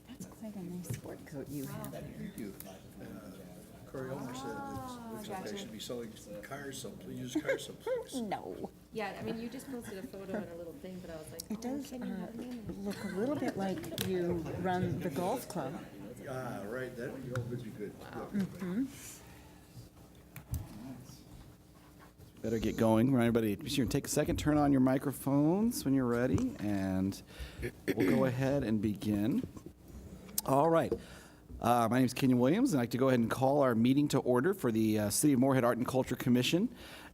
That's quite a nice sport coat you have there. Thank you. Corey Elmer said that looks like I should be selling car supplements, used car supplements. No. Yeah, I mean, you just posted a photo and a little thing, but I was like, It does can you have me? look a little bit like you run the golf club. Ah, right, that would be good. Better get going. Everybody, be sure to take a second, turn on your microphones when you're ready, and we'll go ahead and begin. All right. My name is Kenyon Williams, and I'd like to go ahead and call our meeting to order for the City of Moorhead Art and Culture Commission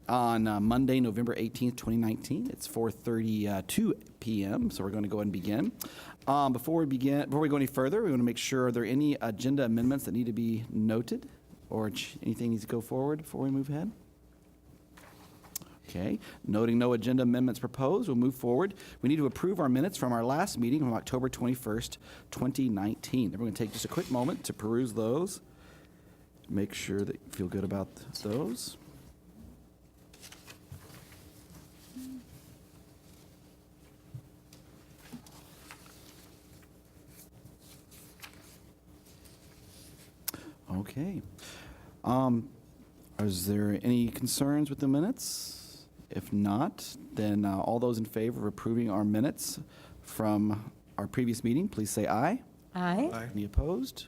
on Monday, November 18th, 2019. It's 4:32 p.m., so we're going to go ahead and begin. Before we go any further, we want to make sure, are there any agenda amendments that need to be noted, or anything needs to go forward before we move ahead? Okay, noting no agenda amendments proposed, we'll move forward. We need to approve our minutes from our last meeting on October 21st, 2019. Then we're going to take just a quick moment to peruse those. Make sure that you feel good about those. Okay. Is there any concerns with the minutes? If not, then all those in favor of approving our minutes from our previous meeting, please say aye. Aye. Any opposed?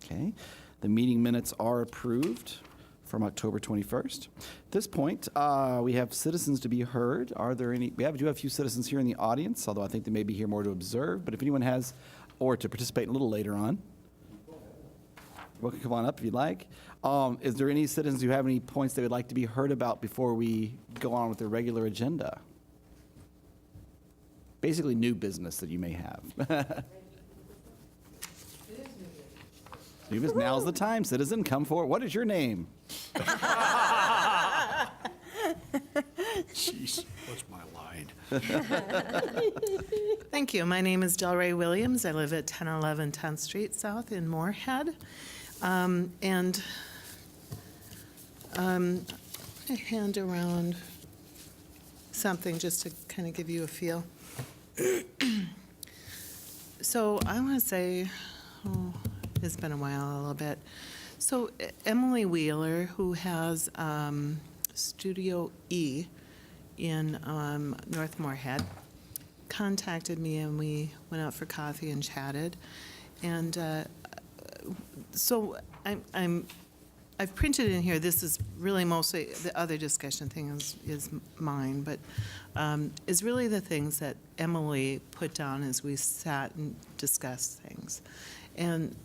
Okay. The meeting minutes are approved from October 21st. At this point, we have citizens to be heard. Are there any? We do have a few citizens here in the audience, although I think they may be here more to observe. But if anyone has, or to participate a little later on, welcome, come on up if you'd like. Is there any citizens who have any points they would like to be heard about before we go on with the regular agenda? Basically, new business that you may have. New business. Now's the time, citizen. Come forward. What is your name? Jeez, what's my line? Thank you. My name is Delray Williams. I live at 1011 10th Street South in Moorhead. I hand around something just to kind of give you a feel. So I want to say, it's been a while, a little bit. So Emily Wheeler, who has Studio E in North Moorhead, contacted me and we went out for coffee and chatted. And so I've printed in here, this is really mostly, the other discussion thing is mine, but is really the things that Emily put down as we sat and discussed things. And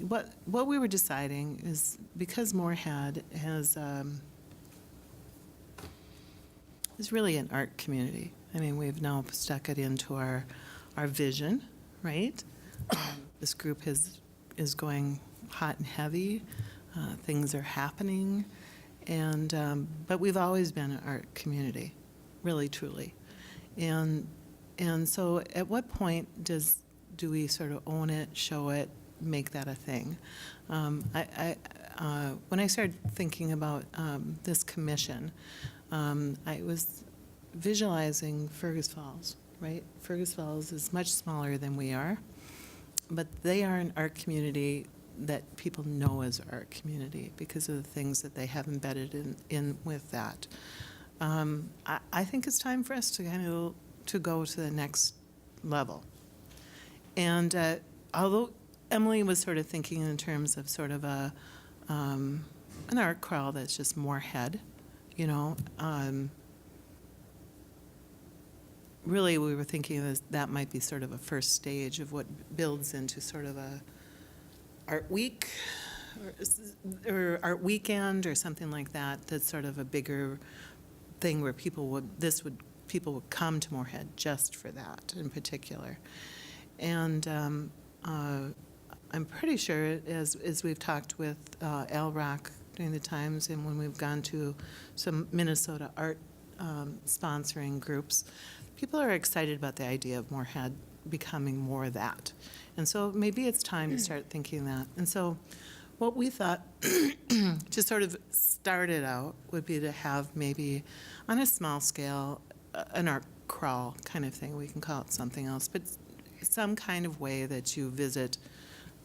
what we were deciding is, because Moorhead is really an art community. I mean, we've now stuck it into our vision, right? This group is going hot and heavy. Things are happening, and but we've always been an art community, really, truly. And so, at what point do we sort of own it, show it, make that a thing? When I started thinking about this commission, I was visualizing Fergus Falls, right? Fergus Falls is much smaller than we are, but they are an art community that people know as art community because of the things that they have embedded in with that. I think it's time for us to kind of to go to the next level. And although Emily was sort of thinking in terms of sort of an art crawl that's just Moorhead, you know, really we were thinking that might be sort of a first stage of what builds into sort of a art week or art weekend or something like that. That's sort of a bigger thing where people would come to Moorhead just for that in particular. And I'm pretty sure, as we've talked with Al Rock during the times and when we've gone to some Minnesota art sponsoring groups, people are excited about the idea of Moorhead becoming more of that. And so maybe it's time to start thinking that. And so what we thought to sort of start it out would be to have maybe on a small scale an art crawl kind of thing. We can call it something else, but some kind of way that you visit,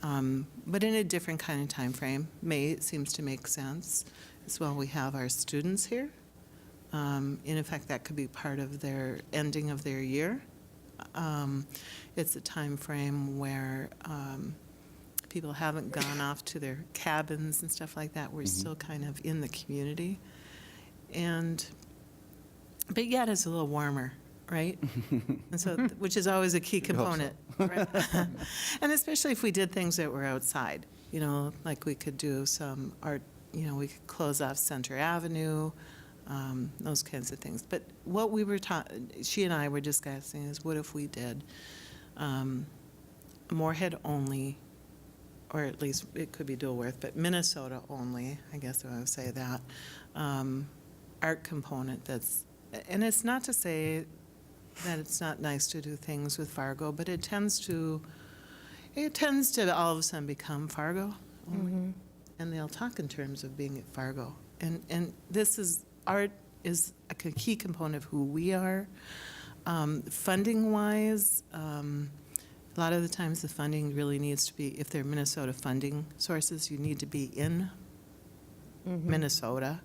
but in a different kind of time frame. May seems to make sense as well. We have our students here. In effect, that could be part of their ending of their year. It's a time frame where people haven't gone off to their cabins and stuff like that. We're still kind of in the community. But yet it's a little warmer, right? And so, which is always a key hope so. component. Right? And especially if we did things that were outside, like we could do some art, we could close off Center Avenue, those kinds of things. But what we were she and I were discussing is, what if we did Moorhead only, or at least it could be Dilworth, but Minnesota only, I guess I would say that, art component and it's not to say that it's not nice to do things with Fargo, but it tends to all of a sudden become Fargo only. And they'll talk in terms of being at Fargo. And art is a key component of who we are. Funding-wise, a lot of the times the funding really needs to be, if they're Minnesota funding sources, you need to be in Minnesota.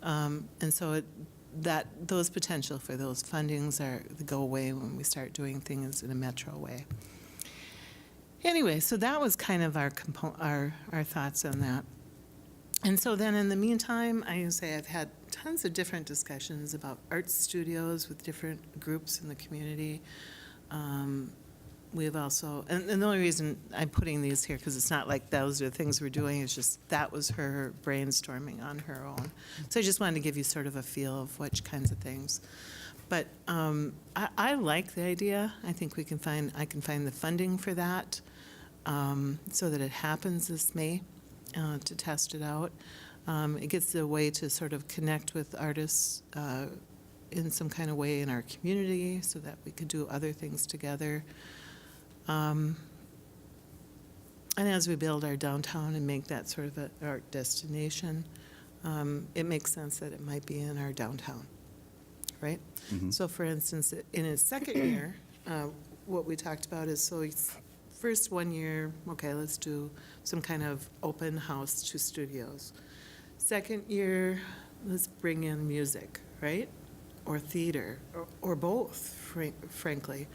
And so those potential for those fundings go away when we start doing things in a metro way. Anyway, so that was kind of our thoughts on that. And so then in the meantime, I can say I've had tons of different discussions about art studios with different groups in the community. We've also, and the only reason I'm putting these here, because it's not like those are the things we're doing, it's just that was her brainstorming on her own. So I just wanted to give you sort of a feel of which kinds of things. But I like the idea. I think I can find the funding for that so that it happens this May to test it out. It gets a way to sort of connect with artists in some kind of way in our community so that we could do other things together. And as we build our downtown and make that sort of an art destination, it makes sense that it might be in our downtown, right? So for instance, in its second year, what we talked about is, first 1 year, okay, let's do some kind of open house to studios. Second year, let's bring in music, right? Or theater, or both, frankly.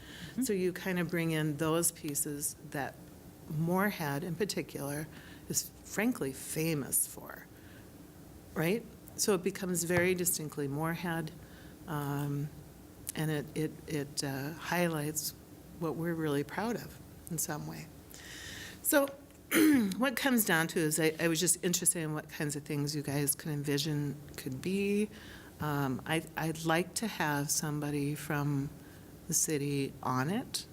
So you kind of bring in those pieces that Moorhead in particular is frankly famous for, right? So it becomes very distinctly Moorhead, and it highlights what we're really proud of in some way. So what comes down to is I was just interested in what kinds of things you guys could envision could be. I'd like to have somebody from the city on it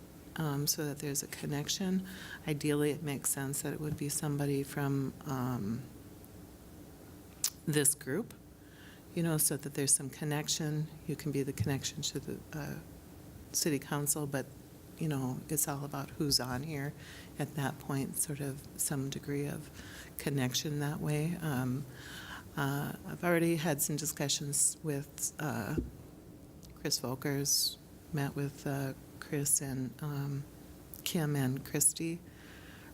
so that there's a connection. Ideally, it makes sense that it would be somebody from this group, so that there's some connection. You can be the connection to the city council, but, it's all about who's on here at that point, sort of some degree of connection that way. I've already had some discussions with Chris Volkers, met with Chris and Kim and Christy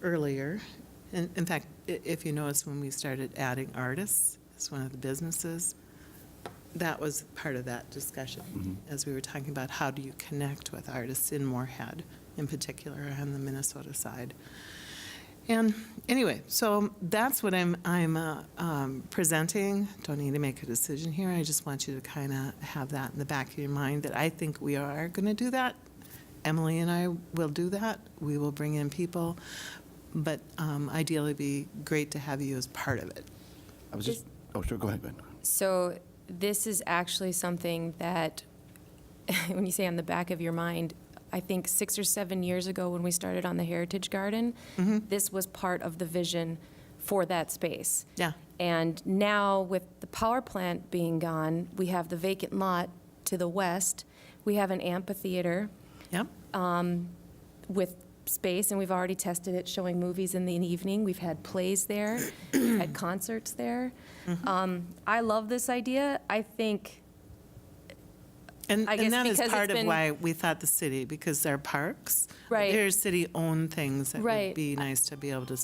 earlier. And in fact, if you notice, when we started adding artists as one of the businesses, that was part of that discussion as we were talking about how do you connect with artists in Moorhead, in particular on the Minnesota side. And anyway, so that's what I'm presenting. Don't need to make a decision here. I just want you to kind of have that in the back of your mind that I think we are going to do that. Emily and I will do that. We will bring in people, but ideally it'd be great to have you as part of it. I was just, sure, go ahead. So this is actually something that, when you say on the back of your mind, I think 6 or 7 years ago when we started on the Heritage Garden, this was part of the vision for that space. Yeah. And now with the power plant being gone, we have the vacant lot to the west. We have an amphitheater Yep. with space, and we've already tested it, showing movies in the evening. We've had plays there. We've had concerts there. I love this idea. I think And I guess that is because part it's of been- why we thought the city, because they're parks. Right. They're city-owned things that would Right. be nice to be able to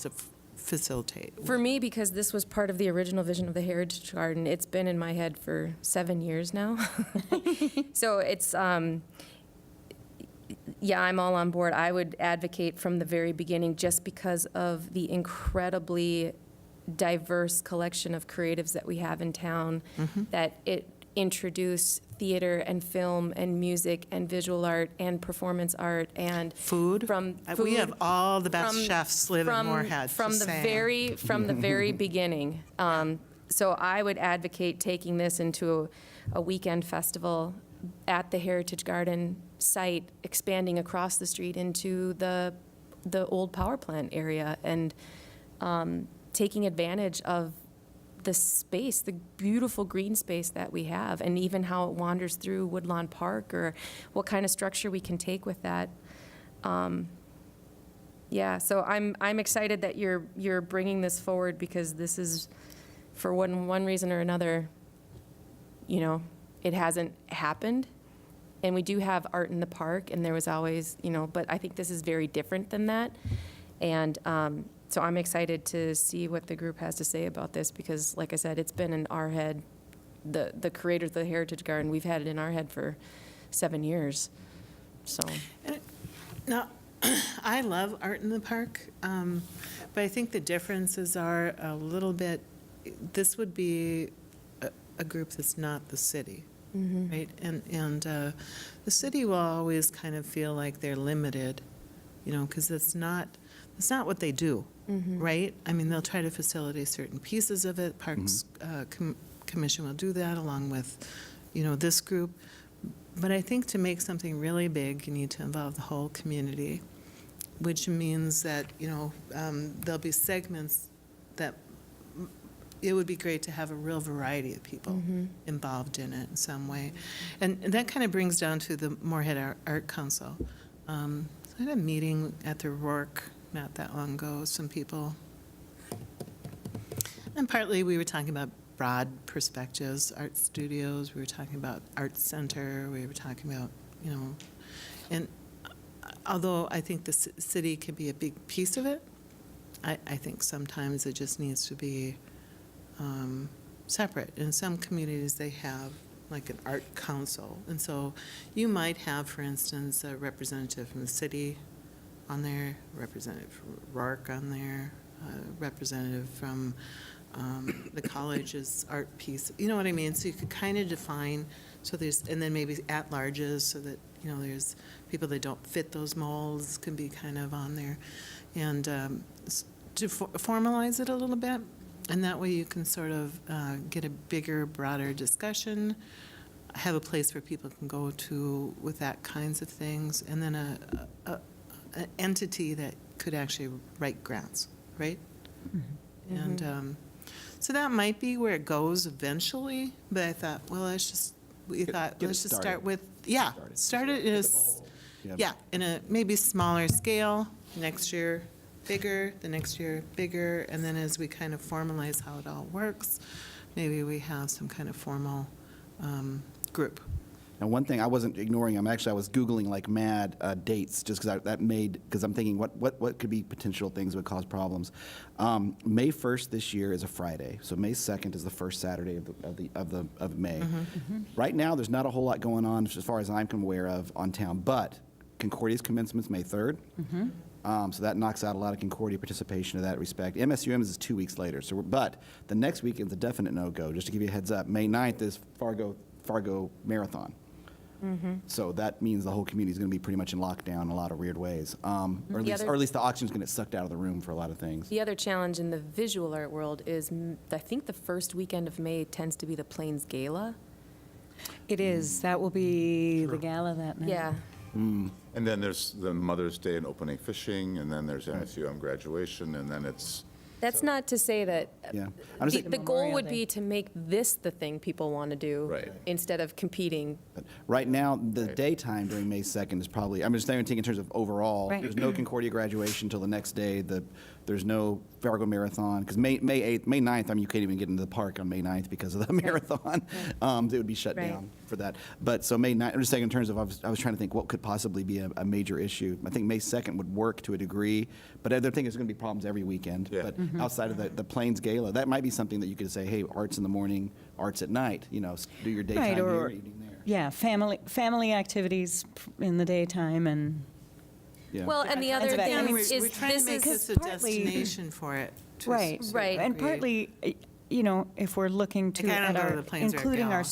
facilitate. For me, because this was part of the original vision of the Heritage Garden, it's been in my head for 7 years now. So it's, yeah, I'm all on board. I would advocate from the very beginning, just because of the incredibly diverse collection of creatives that we have in town, that it introduce theater and film and music and visual art and performance art and Food. from We food, have all the best from- chefs live in Moorhead. From just the saying. from the very beginning. So I would advocate taking this into a weekend festival at the Heritage Garden site, expanding across the street into the old power plant area, and taking advantage of the space, the beautiful green space that we have, and even how it wanders through Woodlawn Park, or what kind of structure we can take with that. Yeah, so I'm excited that you're bringing this forward, because this is, for one reason or another, it hasn't happened. And we do have art in the park, and there was always, but I think this is very different than that. And so I'm excited to see what the group has to say about this, because, like I said, it's been in our head, the creators of the Heritage Garden, we've had it in our head for 7 years, so. Now, I love art in the park, but I think the differences are a little bit, this would be a group that's not the city, right? And the city will always kind of feel like they're limited, because it's not what they do, right? I mean, they'll try to facilitate certain pieces of it. Parks Commission will do that along with, this group. But I think to make something really big, you need to involve the whole community, which means that, there'll be segments that it would be great to have a real variety of people involved in it in some way. And that kind of brings down to the Moorhead Art Council. So I had a meeting at the Rourke not that long ago, some people. And partly we were talking about broad perspectives, art studios, we were talking about art center, we were talking about, and although I think the city can be a big piece of it, I think sometimes it just needs to be separate. In some communities, they have like an art council, and so you might have, for instance, a representative from the city on there, representative from Rourke on there, representative from the college's art piece. You know what I mean? So you could kind of define. So there's, and then maybe at-larges, so that there's people that don't fit those molds can be kind of on there, and to formalize it a little bit, and that way you can sort of get a bigger, broader discussion, have a place where people can go to with that kinds of things, and then an entity that could actually write grants, right? And so that might be where it goes eventually, but I thought, well, let's just start with, start it in in a maybe smaller scale, next year bigger, the next year bigger, and then as we kind of formalize how it all works, maybe we have some kind of formal group. Now, one thing I wasn't ignoring, I was Googling like mad dates, just because I'm thinking what could be potential things that would cause problems. May 1st this year is a Friday, so May 2nd is the first Saturday of May. Right now, there's not a whole lot going on as far as I'm aware of on town, but Concordia's commencement's May 3rd. So that knocks out a lot of Concordia participation in that respect. MSUM is 2 weeks later, but the next weekend's a definite no-go. Just to give you a heads up, May 9th is Fargo Marathon. So that means the whole community is going to be pretty much in lockdown in a lot of weird ways. Or at least the auction's going to get sucked out of the room for a lot of things. The other challenge in the visual art world is, I think the first weekend of May tends to be the Plains Gala. It is. That will be the gala that night. Yeah. And then there's the Mother's Day and opening fishing, and then there's MSUM graduation, and then it's... That's not to say that, Yeah. I'm just the saying, goal Memorial would Day. be to make this the thing people want to do. Right. Instead of competing. but right now, the daytime during May 2nd is probably, I'm just thinking in terms of overall, Right. there's no Concordia graduation until the next day. The There's no Fargo Marathon, because May 8th, May 9th, I mean, you can't even get into the park on May 9th because of the marathon. It would be shut Right. down for that. But so May 9th, I'm just saying in terms of, I was trying to think what could possibly be a major issue. I think May 2nd would work to a degree, but I think there's going to be problems every weekend. Yeah. But outside of the Plains Gala, that might be something that you could say, hey, arts in the morning, arts at night, do your daytime Right, here, or, evening there. yeah, family activities in the daytime and, Yeah. Well, and the kinds other of thing activities. is We're trying to make this this is a partly- destination for it. to a right. certain Right. And degree. partly, if we're looking to, Like, I don't at go to our, the Plains Art including Gala. our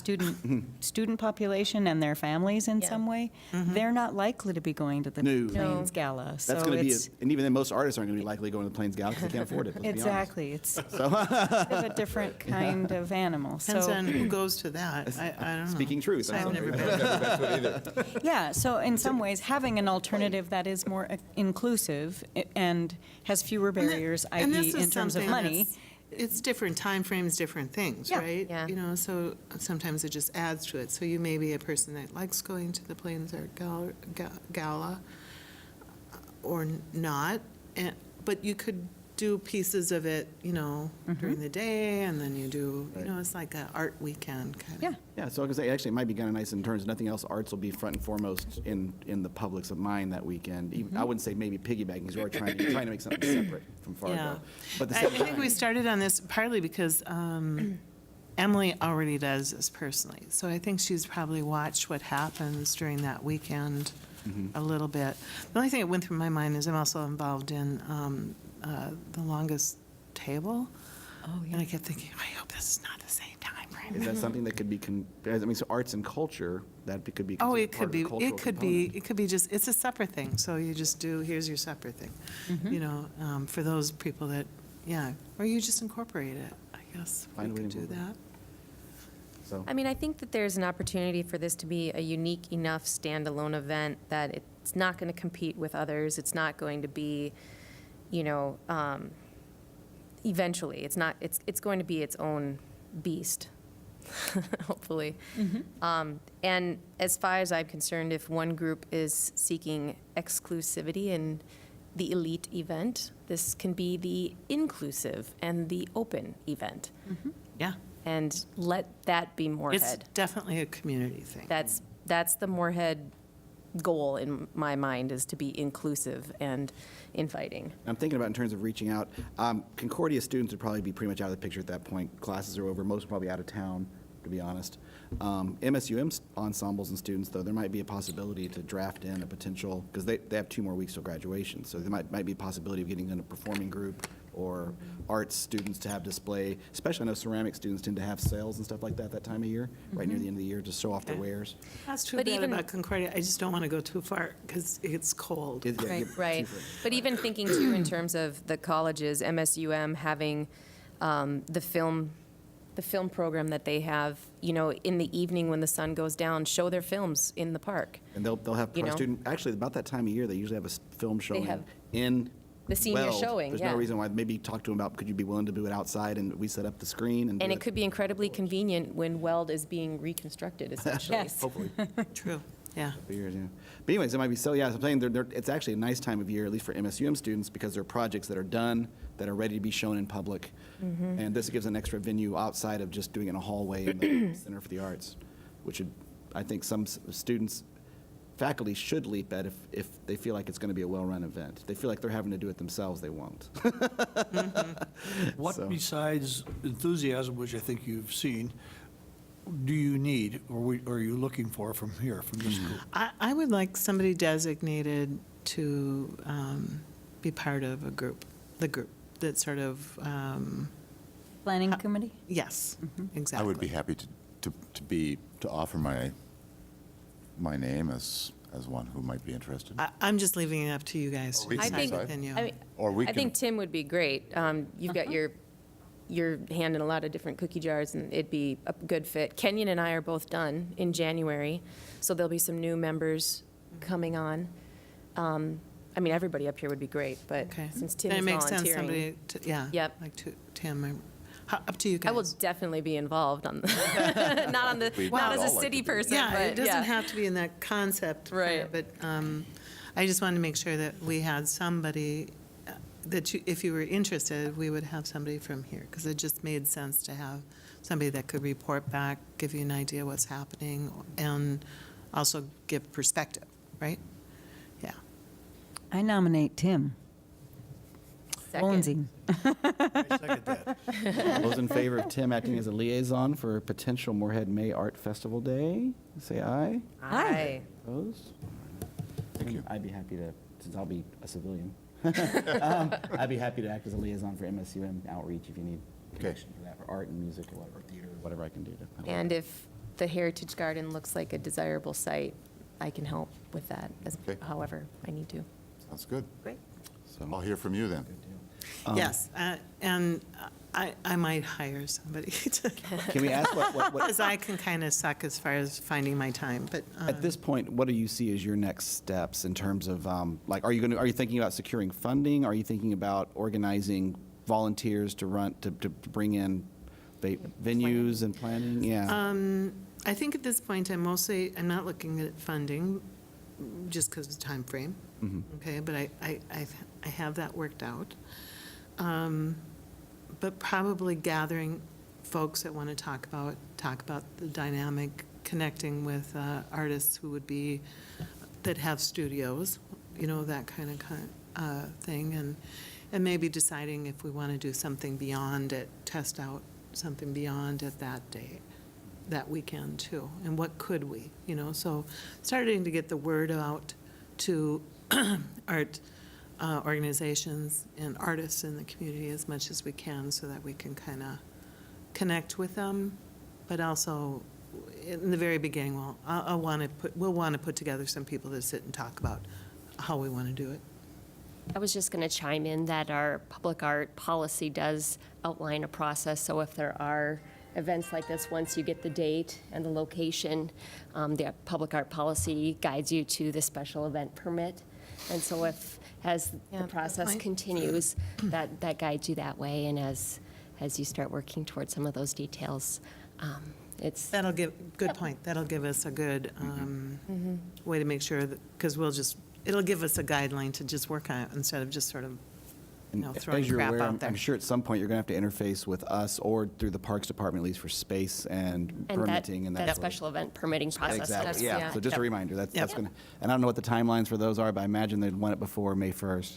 student population and their families in Yeah. some way, Mm-hmm. they're not likely to be going to the No. Plains No. Gala. That's So going to be, it's, and even then, most artists aren't going to be likely going to the Plains Gala because they can't afford it. Let's be honest. exactly, it's sort of a different kind of animal. Depends So, on who goes to that. I don't know. Speaking truth. I've I'm never sorry. been. yeah, so in some ways, having an alternative that is more inclusive and has fewer barriers, And this i.e. is in terms of something money. that's- It's different timeframes, different things, Yeah. right? Yeah. So sometimes it just adds to it. So you may be a person that likes going to the Plains Art Gala or not, but you could do pieces of it, during the day, and then you do, it's like an art weekend kind of. Yeah. Yeah, so I was gonna say, actually, it might be kind of nice in terms of nothing else, arts will be front and foremost in the public's mind that weekend. Even, I wouldn't say maybe piggybacking, because you're trying to make something separate from Fargo. Yeah. But at the I same think we time, started on this partly because Emily already does this personally. So I think she's probably watched what happens during that weekend a little bit. The only thing that went through my mind is I'm also involved in the longest table. Oh, And I kept thinking, I hope this is not the same time frame. is that something that could be, so arts and culture, that could be Oh, considered it part could of the be, cultural component. it could be just, it's a separate thing. So you just do, here's your separate thing. For those people that, or you just incorporate it, I guess. Find a We way could to do incorporate that. So, I mean, I think that there's an opportunity for this to be a unique enough standalone event that it's not going to compete with others. It's not going to be, eventually, it's going to be its own beast, hopefully. And as far as I'm concerned, if one group is seeking exclusivity in the elite event, this can be the inclusive and the open event. Yeah. And let that be It's Moorhead. definitely a community thing. That's the Moorhead goal in my mind, is to be inclusive and inviting. I'm thinking about in terms of reaching out, Concordia students would probably be pretty much out of the picture at that point. Classes are over, most are probably out of town, to be honest. MSUM ensembles and students, though, there might be a possibility to draft in a potential, because they have 2 more weeks till graduation, so there might be a possibility of getting in a performing group or arts students to have display, especially I know ceramic students tend to have sales and stuff like that time of year, right near the end of the year, to show off their Okay. wares. That's too But bad even- about Concordia. I just don't want to go too far because it's cold. Yeah, Right, get right. cheaper. But even thinking too in terms of the colleges, MSUM having the film program that they have, in the evening when the sun goes down, show their films in the park. And they'll have You know? student, actually, about that time of year, they usually have a film showing have in the senior Weld. showing, There's yeah. no reason why, maybe talk to them about, could you be willing to do it outside, and we set up the screen and do And it could be incredibly convenient when Weld is being reconstructed, essentially. Yes. Hopefully. True, yeah. For years, yeah. But anyways, it might be, so yeah, so I'm saying it's actually a nice time of year, at least for MSUM students, because there are projects that are done, that are ready to be shown in public. And this gives an extra venue outside of just doing it in a hallway in the Center for the Arts, which would, I think some students, faculty should leap at if they feel like it's going to be a well-run event. If they feel like they're having to do it themselves, they won't. What So- besides enthusiasm, which I think you've seen, do you need, or are you looking for from this group? I would like somebody designated to be part of the group that sort of, Planning committee? yes, exactly. I would be happy to offer my name as one who might be interested. I'm just leaving it up to you guys to We can I think, decide decide. within you. I mean, Or we I think can- Tim would be great. You've got your hand in a lot of different cookie jars, and it'd be a good fit. Kenyon and I are both done in January, so there'll be some new members coming on. I mean, everybody up here would be great, but Okay. since Tim Then is it makes sense, volunteering, somebody, yeah. Yep. Like Tim, up to you guys. I will definitely be involved on the, We'd not as all a like city to do person, Yeah, but it doesn't yeah. have to be in that concept. Right. But I just wanted to make sure that we had somebody that you, if you were interested, we would have somebody from here, because it just made sense to have somebody that could report back, give you an idea what's happening, and also give perspective, right? Yeah. I nominate Tim. Owns him. I second that. Those in favor of Tim acting as a liaison for potential Moorhead May Art Festival Day, say aye. Aye. Opposed? Thank you. I'd be happy to, since I'll be a civilian, I'd be happy to act as a liaison for MSUM outreach if you need connection for that, for art and music or whatever, theater, whatever I can do to help. And if the Heritage Garden looks like a desirable site, I can help with that, Okay. however I need to. Sounds good. Great. So, I'll hear from you then. good deal. Yes, and I might hire somebody to, Can we ask what because I can kind of suck as far as finding my time, but. at this point, what do you see as your next steps in terms of, like, are you thinking about securing funding? Are you thinking about organizing volunteers to run, to bring in venues and planning? Yeah. I think at this point, I'm not looking at funding, just because of the time frame. Okay, but I have that worked out. But probably gathering folks that want to talk about the dynamic, connecting with artists who would be, that have studios, that kind of thing, and maybe deciding if we want to do something beyond it, test out something beyond it that day, that weekend too, and what could we, so starting to get the word out to art organizations and artists in the community as much as we can, so that we can kind of connect with them, but also in the very beginning, we'll want to put together some people to sit and talk about how we want to do it. I was just going to chime in that our public art policy does outline a process. So if there are events like this, once you get the date and the location, the public art policy guides you to the special event permit. And so as Yeah, the good process point. continues, that guides you that way. And as you start working towards some of those details, it's Good point. That'll give us a good way to make sure that, because it'll give us a guideline to just work on it instead of just sort of, throwing As you're crap aware, out there. I'm sure at some point you're going to have to interface with us or through the Parks Department, at least for space and permitting and that that sort of- special event permitting process. Exactly, yeah. yeah. So just a Yep. reminder, that's Yep. going to, and I don't know what the timelines for those are, but I imagine they'd want it before May 1st.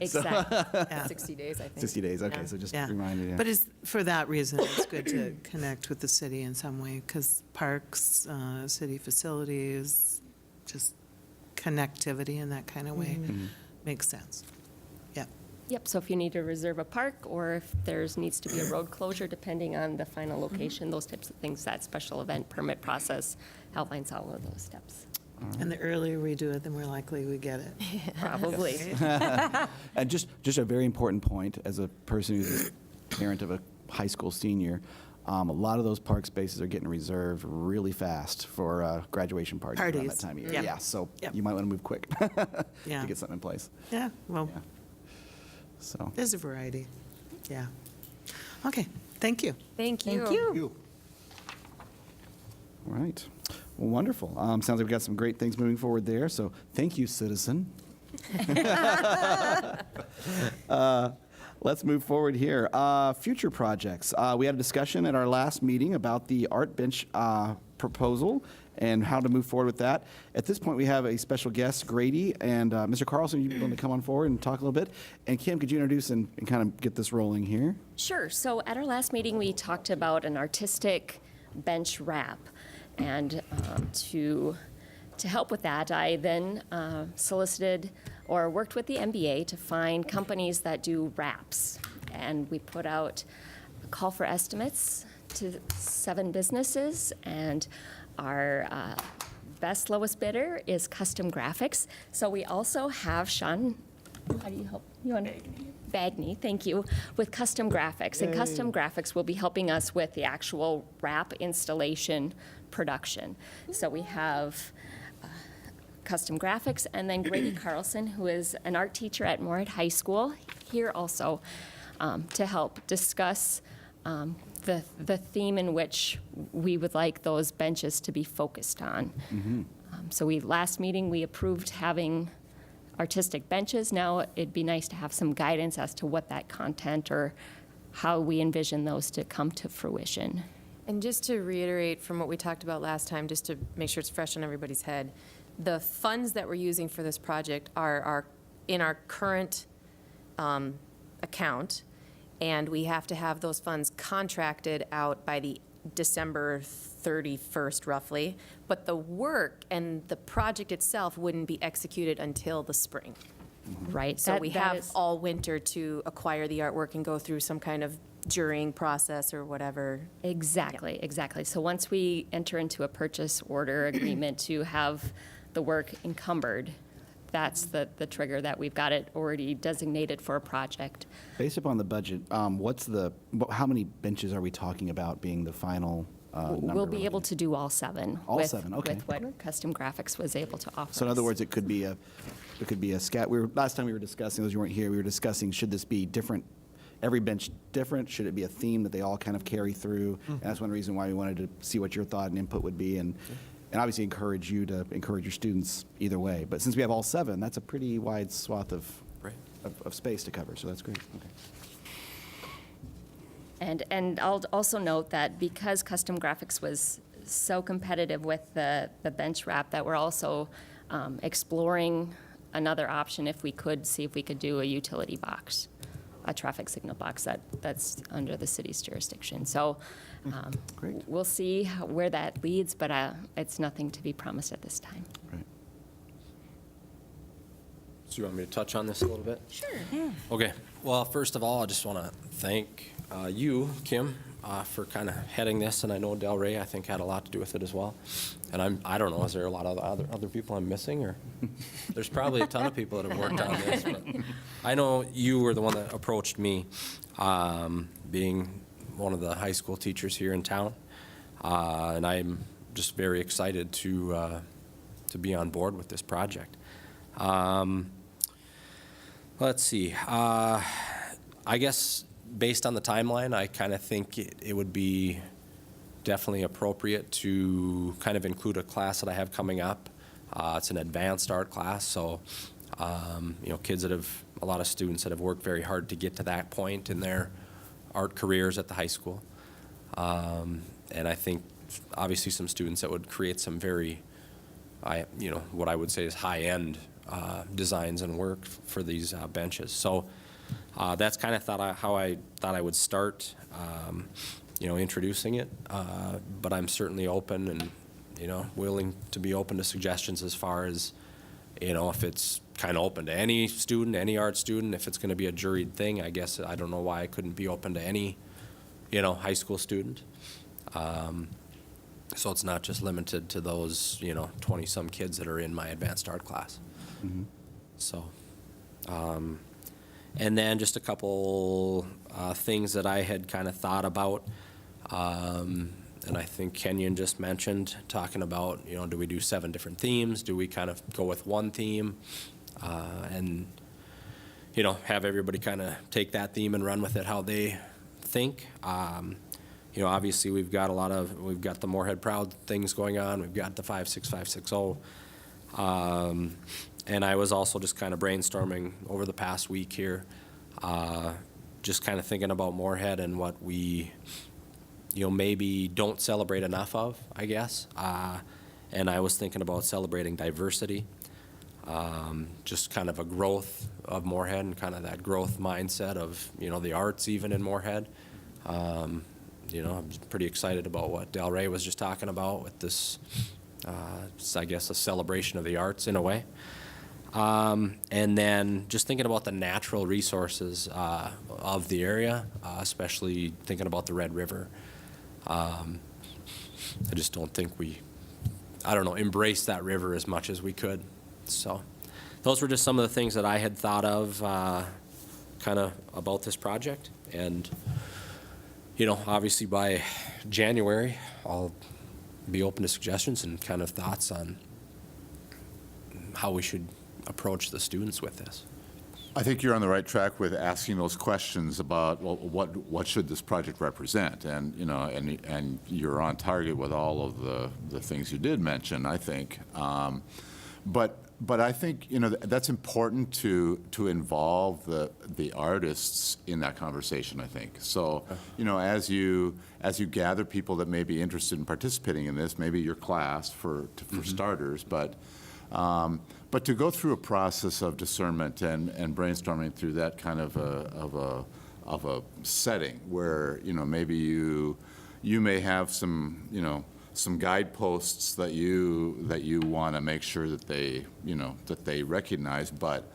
Exactly. Yeah. 60 days, I think. 60 days, okay, Yeah. so just a Yeah. reminder, yeah. But for that reason, it's good to connect with the city in some way, because parks, city facilities, just connectivity in that kind of way makes sense. Yeah. Yep, so if you need to reserve a park, or if needs to be a road closure, depending on the final location, those types of things, that special event permit process outlines all of those steps. And the earlier we do it, the more likely we get it. Probably. And just a very important point, as a person who's a parent of a high school senior, a lot of those park spaces are getting reserved really fast for graduation parties around that Parties. time of year. Yep. Yeah, so Yep. you might want to move quick Yeah. to get something in place. Yeah, well, Yeah. So, there's a variety. Yeah. Okay, thank you. Thank you. Thank you. You. all right. Well, wonderful. Sounds like we've got some great things moving forward there, so thank you, citizen. Let's move forward here. Future projects. We had a discussion at our last meeting about the art bench proposal and how to move forward with that. At this point, we have a special guest, Grady, and Mr. Carlson, you want to come on forward and talk a little bit? And Kim, could you introduce and kind of get this rolling here? Sure. So at our last meeting, we talked about an artistic bench wrap. And to help with that, I then solicited or worked with the MBA to find companies that do wraps. And we put out a call for estimates to 7 businesses. And our best lowest bidder is Custom Graphics. So we also have Sean, how do you help? You want to? Bagney, thank you, with Custom Graphics. And Custom Graphics will be helping us with the actual wrap installation production. So we have Custom Graphics, and then Grady Carlson, who is an art teacher at Moorhead High School, here also to help discuss the theme in which we would like those benches to be focused on. So last meeting, we approved having artistic benches. Now it'd be nice to have some guidance as to what that content or how we envision those to come to fruition. And just to reiterate from what we talked about last time, just to make sure it's fresh in everybody's head, the funds that we're using for this project are in our current account, and we have to have those funds contracted out by the December 31st, roughly. But the work and the project itself wouldn't be executed until the spring. Right. So we that have is- all winter to acquire the artwork and go through some kind of jurying process or whatever. Exactly, exactly. So once we enter into a purchase order agreement to have the work encumbered, that's the trigger that we've got it already designated for a project. Based upon the budget, how many benches are we talking about being the final number? We'll be able to do all 7. All with- 7, okay. With what Custom Graphics was able to offer So in other us. words, it could be a scat. Last time we were discussing, those you weren't here, we were discussing, should this be different, every bench different? Should it be a theme that they all kind of carry through? And that's one reason why we wanted to see what your thought and input would be, and obviously encourage you to encourage your students either way. But since we have all 7, that's a pretty wide swath of space to cover, so that's great. Okay. And I'll also note that because Custom Graphics was so competitive with the bench wrap, that we're also exploring another option if we could, see if we could do a utility box, a traffic signal box that's under the city's jurisdiction. So Great. we'll see where that leads, but it's nothing to be promised at this time. Right. So you want me to touch on this a little bit? Sure. Okay. Well, first of all, I just want to thank you, Kim, for kind of heading this, and I know Del Rey, I think, had a lot to do with it as well. And I don't know, is there a lot of other people I'm missing, or there's probably a ton of people that have worked on this, but I know you were the one that approached me, being one of the high school teachers here in town, and I'm just very excited to be on board with this project. Let's see. I guess based on the timeline, I kind of think it would be definitely appropriate to kind of include a class that I have coming up. It's an advanced art class, so kids that have, a lot of students that have worked very hard to get to that point in their art careers at the high school. And I think obviously some students that would create some very, what I would say is high-end designs and work for these benches. So that's kind of how I thought I would start, introducing it. But I'm certainly open and, willing to be open to suggestions as far as, if it's kind of open to any student, any art student. If it's going to be a juried thing, I guess I don't know why I couldn't be open to any, high school student. So it's not just limited to those, 20-some kids that are in my advanced art class. Mm-hmm. So, and then just a couple things that I had kind of thought about, and I think Kenyon just mentioned, talking about, do we do 7 different themes? Do we kind of go with one theme? And, have everybody kind of take that theme and run with it how they think. Obviously we've got the Moorhead Proud things going on. We've got the 56560. And I was also just kind of brainstorming over the past week here, just kind of thinking about Moorhead and what we, maybe don't celebrate enough of, I guess. And I was thinking about celebrating diversity, just kind of a growth of Moorhead and kind of that growth mindset of, the arts even in Moorhead. I'm pretty excited about what Del Rey was just talking about with this, I guess, a celebration of the arts in a way. And then just thinking about the natural resources of the area, especially thinking about the Red River. I just don't think embrace that river as much as we could. So those were just some of the things that I had thought of kind of about this project. And, obviously by January, I'll be open to suggestions and kind of thoughts on how we should approach the students with this. I think you're on the right track with asking those questions about, well, what should this project represent? And, and you're on target with all of the things you did mention, I think. But but I think, that's important to involve the artists in that conversation, I think. So, as you gather people that may be interested in participating in this, maybe your class for starters, but to go through a process of discernment and brainstorming through that kind of a setting where, maybe you may have some guideposts that you want to make sure that they recognize, but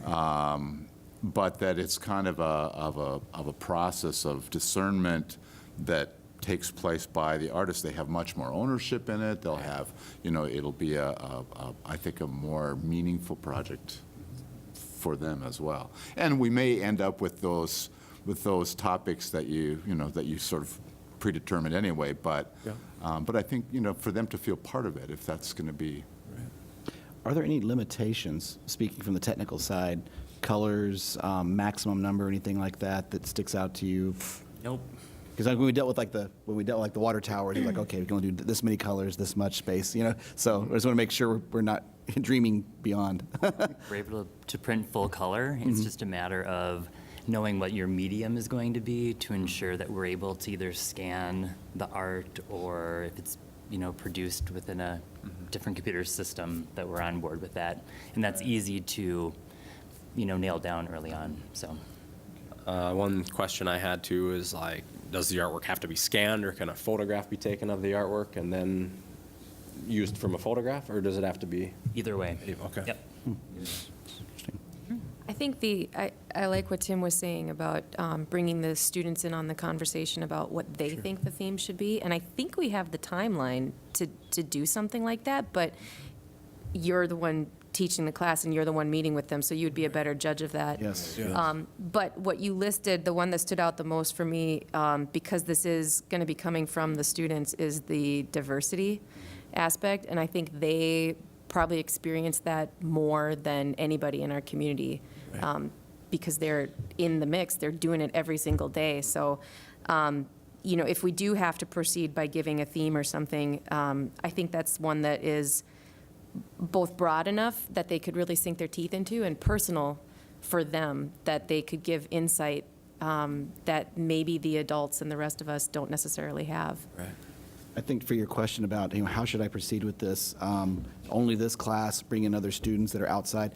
that it's kind of a process of discernment that takes place by the artists. They have much more ownership in it. They'll have, it'll be I think a more meaningful project for them as well. And we may end up with those topics that you sort of predetermined anyway, but I think, for them to feel part of it, if that's going to be. Are there any limitations, speaking from the technical side, colors, maximum number, anything like that sticks out to you? Nope. Because when we dealt with the water towers, it's like, okay, we can only do this many colors, this much space, So I just want to make sure we're not dreaming beyond. We're able to print full color. It's just a matter of knowing what your medium is going to be to ensure that we're able to either scan the art or if it's produced within a different computer system, that we're on board with that. And that's easy to nail down early on. So One question I had too is does the artwork have to be scanned, or can a photograph be taken of the artwork and then used from a photograph, or does it have to be? either way. Okay. Yep. I think I like what Tim was saying about bringing the students in on the conversation about what they think the theme should be. And I think we have the timeline to do something like that, but you're the one teaching the class and you're the one meeting with them, so you'd be a better judge of that. Yes. But what you listed, the one that stood out the most for me, because this is going to be coming from the students, is the diversity aspect. And I think they probably experience that more than anybody in our community, because they're in the mix, they're doing it every single day. So, if we do have to proceed by giving a theme or something, I think that's one that is both broad enough that they could really sink their teeth into, and personal for them, that they could give insight that maybe the adults and the rest of us don't necessarily have. Right. I think for your question about, how should I proceed with this? Only this class, bring in other students that are outside.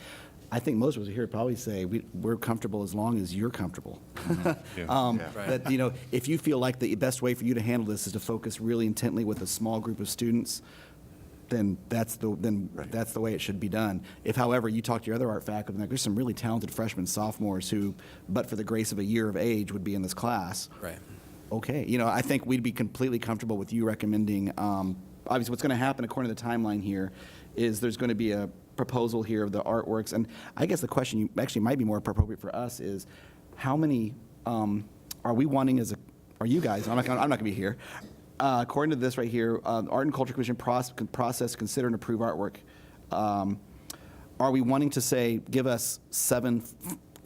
I think most of us here probably say we're comfortable as long as you're comfortable. That, if you feel like the best way for you to handle this is to focus really intently with a small group of students, then that's the way it should be done. If, however, you talk to your other art faculty, there's some really talented freshmen, sophomores who, but for the grace of a year of age, would be in this class. Right. Okay, I think we'd be completely comfortable with you recommending, obviously what's going to happen according to the timeline here is there's going to be a proposal here of the artworks, and I guess the question you actually might be more appropriate for us is, how many are we wanting are you guys, I'm not going to be here, according to this right here, Art and Culture Commission process, consider and approve artwork. Are we wanting to say, give us 7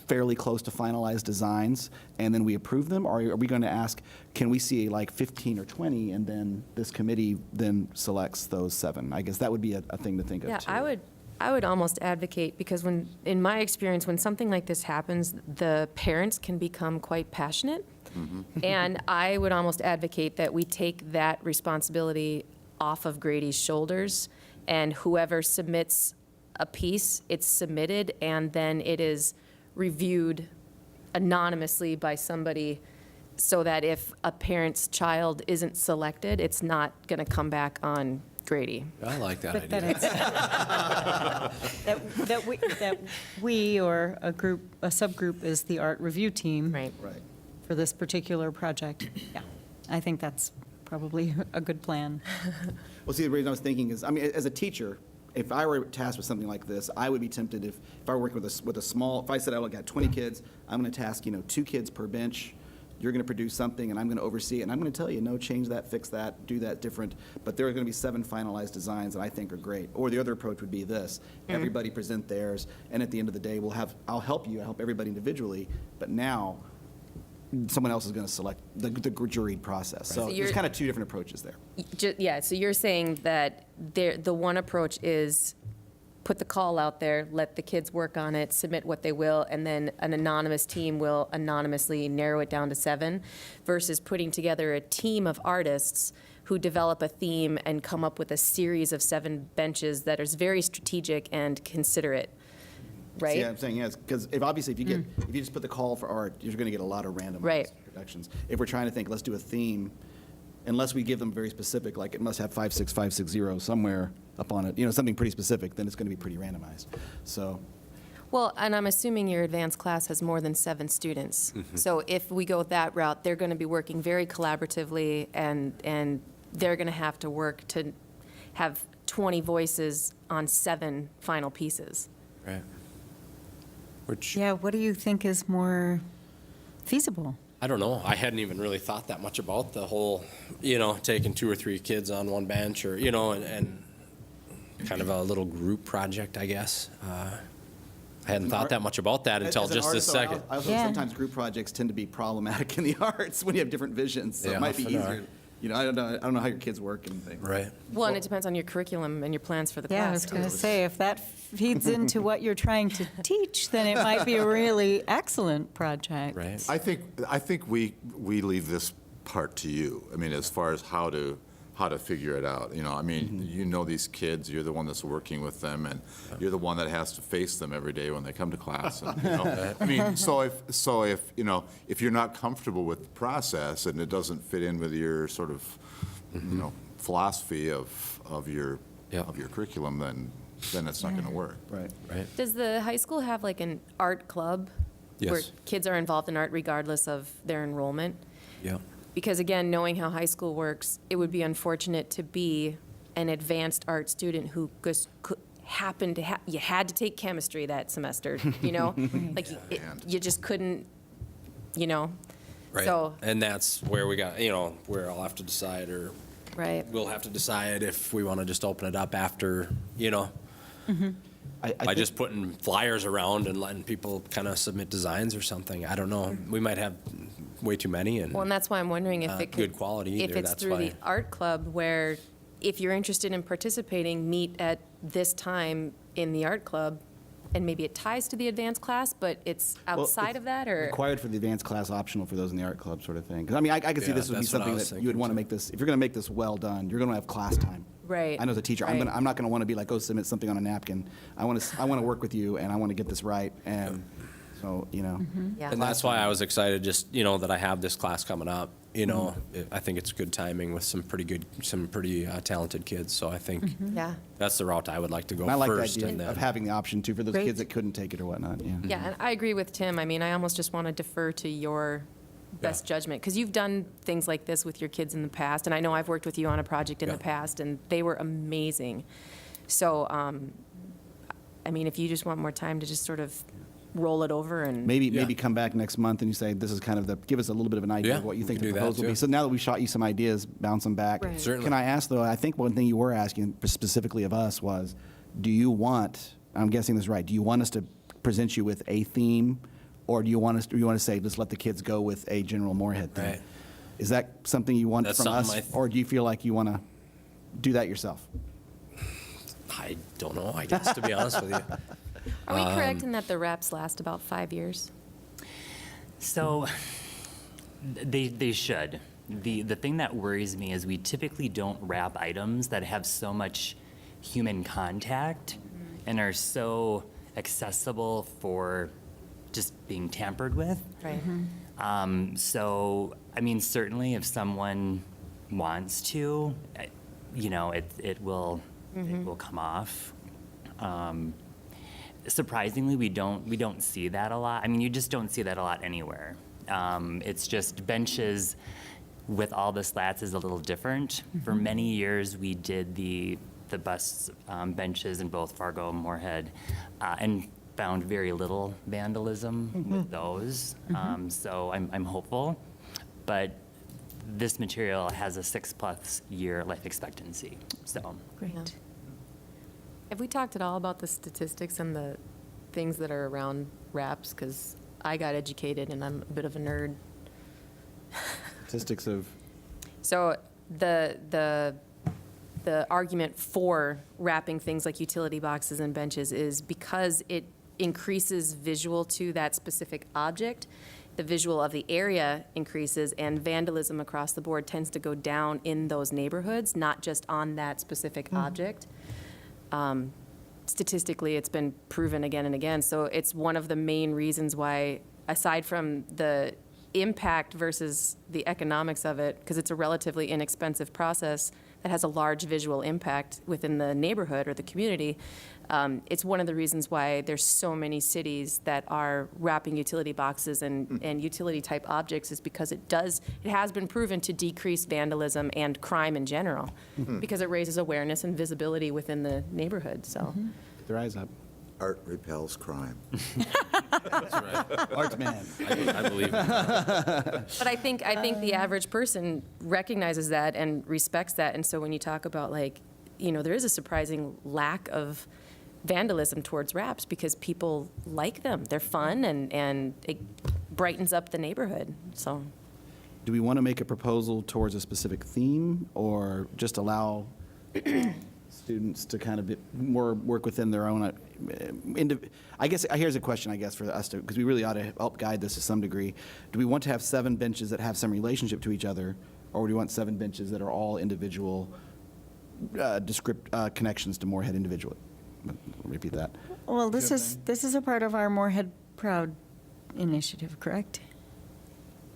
fairly close to finalized designs, and then we approve them? Or are we going to ask, can we see 15 or 20, and then this committee then selects those 7? I guess that would be a thing to think of, too. Yeah, I would almost advocate, because in my experience, when something like this happens, the parents can become quite passionate. And I would almost advocate that we take that responsibility off of Grady's shoulders, and whoever submits a piece, it's submitted, and then it is reviewed anonymously by somebody, so that if a parent's child isn't selected, it's not going to come back on Grady. I like that But idea. that we or a subgroup is the art review team. Right. For this particular project. Yeah, I think that's probably a good plan. Well, see, the reason I was thinking is, as a teacher, if I were tasked with something like this, I would be tempted if I were working with a small, if I said I got 20 kids, I'm going to task, 2 kids per bench. You're going to produce something, and I'm going to oversee it, and I'm going to tell you, no, change that, fix that, do that different. But there are going to be 7 finalized designs that I think are great. Or the other approach would be this: everybody present theirs, and at the end of the day, I'll help everybody individually. But now, someone else is going to select the juried process. So there's kind of 2 different approaches there. Yeah, so you're saying that the one approach is put the call out there, let the kids work on it, submit what they will, and then an anonymous team will anonymously narrow it down to 7, versus putting together a team of artists who develop a theme and come up with a series of 7 benches that is very strategic and considerate, right? Yeah, I'm saying yes, because if you just put the call for art, you're going to get a lot of random Right. productions. If we're trying to think, let's do a theme, unless we give them very specific, like it must have 56560 somewhere up on it, something pretty specific, then it's going to be pretty randomized. So, Well, and I'm assuming your advanced class has more than 7 students. So if we go that route, they're going to be working very collaboratively, and they're going to have to work to have 20 voices on 7 final pieces. Right. Which, Yeah, what do you think is more feasible? I don't know. I hadn't even really thought that much about the whole, taking 2 or 3 kids on one bench or, and kind of a little group project, I guess. I hadn't thought that much about that until as an just this artist, though, second. I also Yeah. sometimes group projects tend to be problematic in the arts when you have different visions, so Yeah, it might be often are. easier. I don't know how your kids work and things. Right. Well, and it depends on your curriculum and your plans for the Yeah, I class, was going to too. say, if that feeds into what you're trying to teach, then it might be a really excellent project. Right. I think we leave this part to you. I mean, as far as how to figure it out. You know these kids. You're the one that's working with them, and you're the one that has to face them every day when they come to class. And, so if you're not comfortable with the process and it doesn't fit in with your sort of philosophy of your Yeah. curriculum, then it's not going to work. Right. Right. Does the high school have like an art club? Where Yes. kids are involved in art regardless of their enrollment? Yeah. Because again, knowing how high school works, it would be unfortunate to be an advanced art student who just happened to you had to take chemistry that semester, like you just couldn't, Right. So, And that's where we got, where I'll have to decide, or right. we'll have to decide if we want to just open it up after, I by think- just putting flyers around and letting people kind of submit designs or something. I don't know. We might have way too many and. Well, and that's why I'm wondering if Not it could. good quality If either, it's that's through the why. art club, where if you're interested in participating, meet at this time in the art club, and maybe it ties to the advanced class, but it's Well, outside it's of that, or? Required for the advanced class, optional for those in the art club sort of thing. Because, I could see Yeah, this would be that's what I something was that you would thinking, want to too. make this, if you're going to make this well done, you're going to have class time. Right, I know as a teacher, right. I'm not going to want to be like, go submit something on a napkin. I want to work with you, and I want to get this right, and so, Yeah. And that's why I was excited, just, that I have this class coming up. Mm-hmm. I think it's good timing with some pretty talented kids. So I think Yeah. that's the route I would like to go And I like the first. idea and then, of having the option too for those Great. kids that couldn't take it or whatnot, yeah. Yeah, and I agree with Tim. I almost just want to defer to your best judgment, because you've done things like this with your kids in the past, and I know I've worked with you on a project in Yeah. the past, and they were amazing. So, if you just want more time to just sort of roll it over and. Maybe come back next month and you say, this is kind of give us a little bit of an idea Yeah, of what you we think can the do that, proposal will be. too. So now that we've shot you some ideas, bounce them back. Right. Certainly. Can I ask, though, I think one thing you were asking specifically of us was, do you want, I'm guessing this is right, do you want us to present you with a theme, or do you want to say, just let the kids go with a general Moorhead theme? Right. Is that something you want That's from us, something or do you feel like you want to do that yourself? I don't know, I guess, to be honest with you. Are we correct in that the reps last about 5 years? So they should. The thing that worries me is we typically don't wrap items that have so much human contact and are so accessible for just being tampered with. Right. So, certainly if someone wants to, it will come off. Surprisingly, we don't see that a lot. You just don't see that a lot anywhere. It's just benches with all the slats is a little different. For many years, we did the bus benches in both Fargo and Moorhead, and found very little vandalism with those. So I'm hopeful, but this material has a 6+ year life expectancy. So Great. Yeah. Have we talked at all about the statistics and the things that are around wraps? Because I got educated and I'm a bit of a nerd. Statistics of, So the the argument for wrapping things like utility boxes and benches is because it increases visual to that specific object, the visual of the area increases, and vandalism across the board tends to go down in those neighborhoods, not just on that specific object. Statistically, it's been proven again and again. So it's one of the main reasons why, aside from the impact versus the economics of it, because it's a relatively inexpensive process that has a large visual impact within the neighborhood or the community, it's one of the reasons why there's so many cities that are wrapping utility boxes and utility-type objects, is because it has been proven to decrease vandalism and crime in general, because it raises awareness and visibility within the neighborhood, so. Get their eyes up. Art repels crime. Art man. I believe in that. But I think the average person recognizes that and respects that, and so when you talk about, like, there is a surprising lack of vandalism towards wraps because people like them. They're fun and it brightens up the neighborhood, so. Do we want to make a proposal towards a specific theme, or just allow students to kind of work within their own? I guess here's a question, I guess, for us to, because we really ought to help guide this to some degree. Do we want to have 7 benches that have some relationship to each other, or do we want 7 benches that are all individual connections to Moorhead individually? I'll repeat that. Well, this is a part of our Moorhead Proud initiative, correct?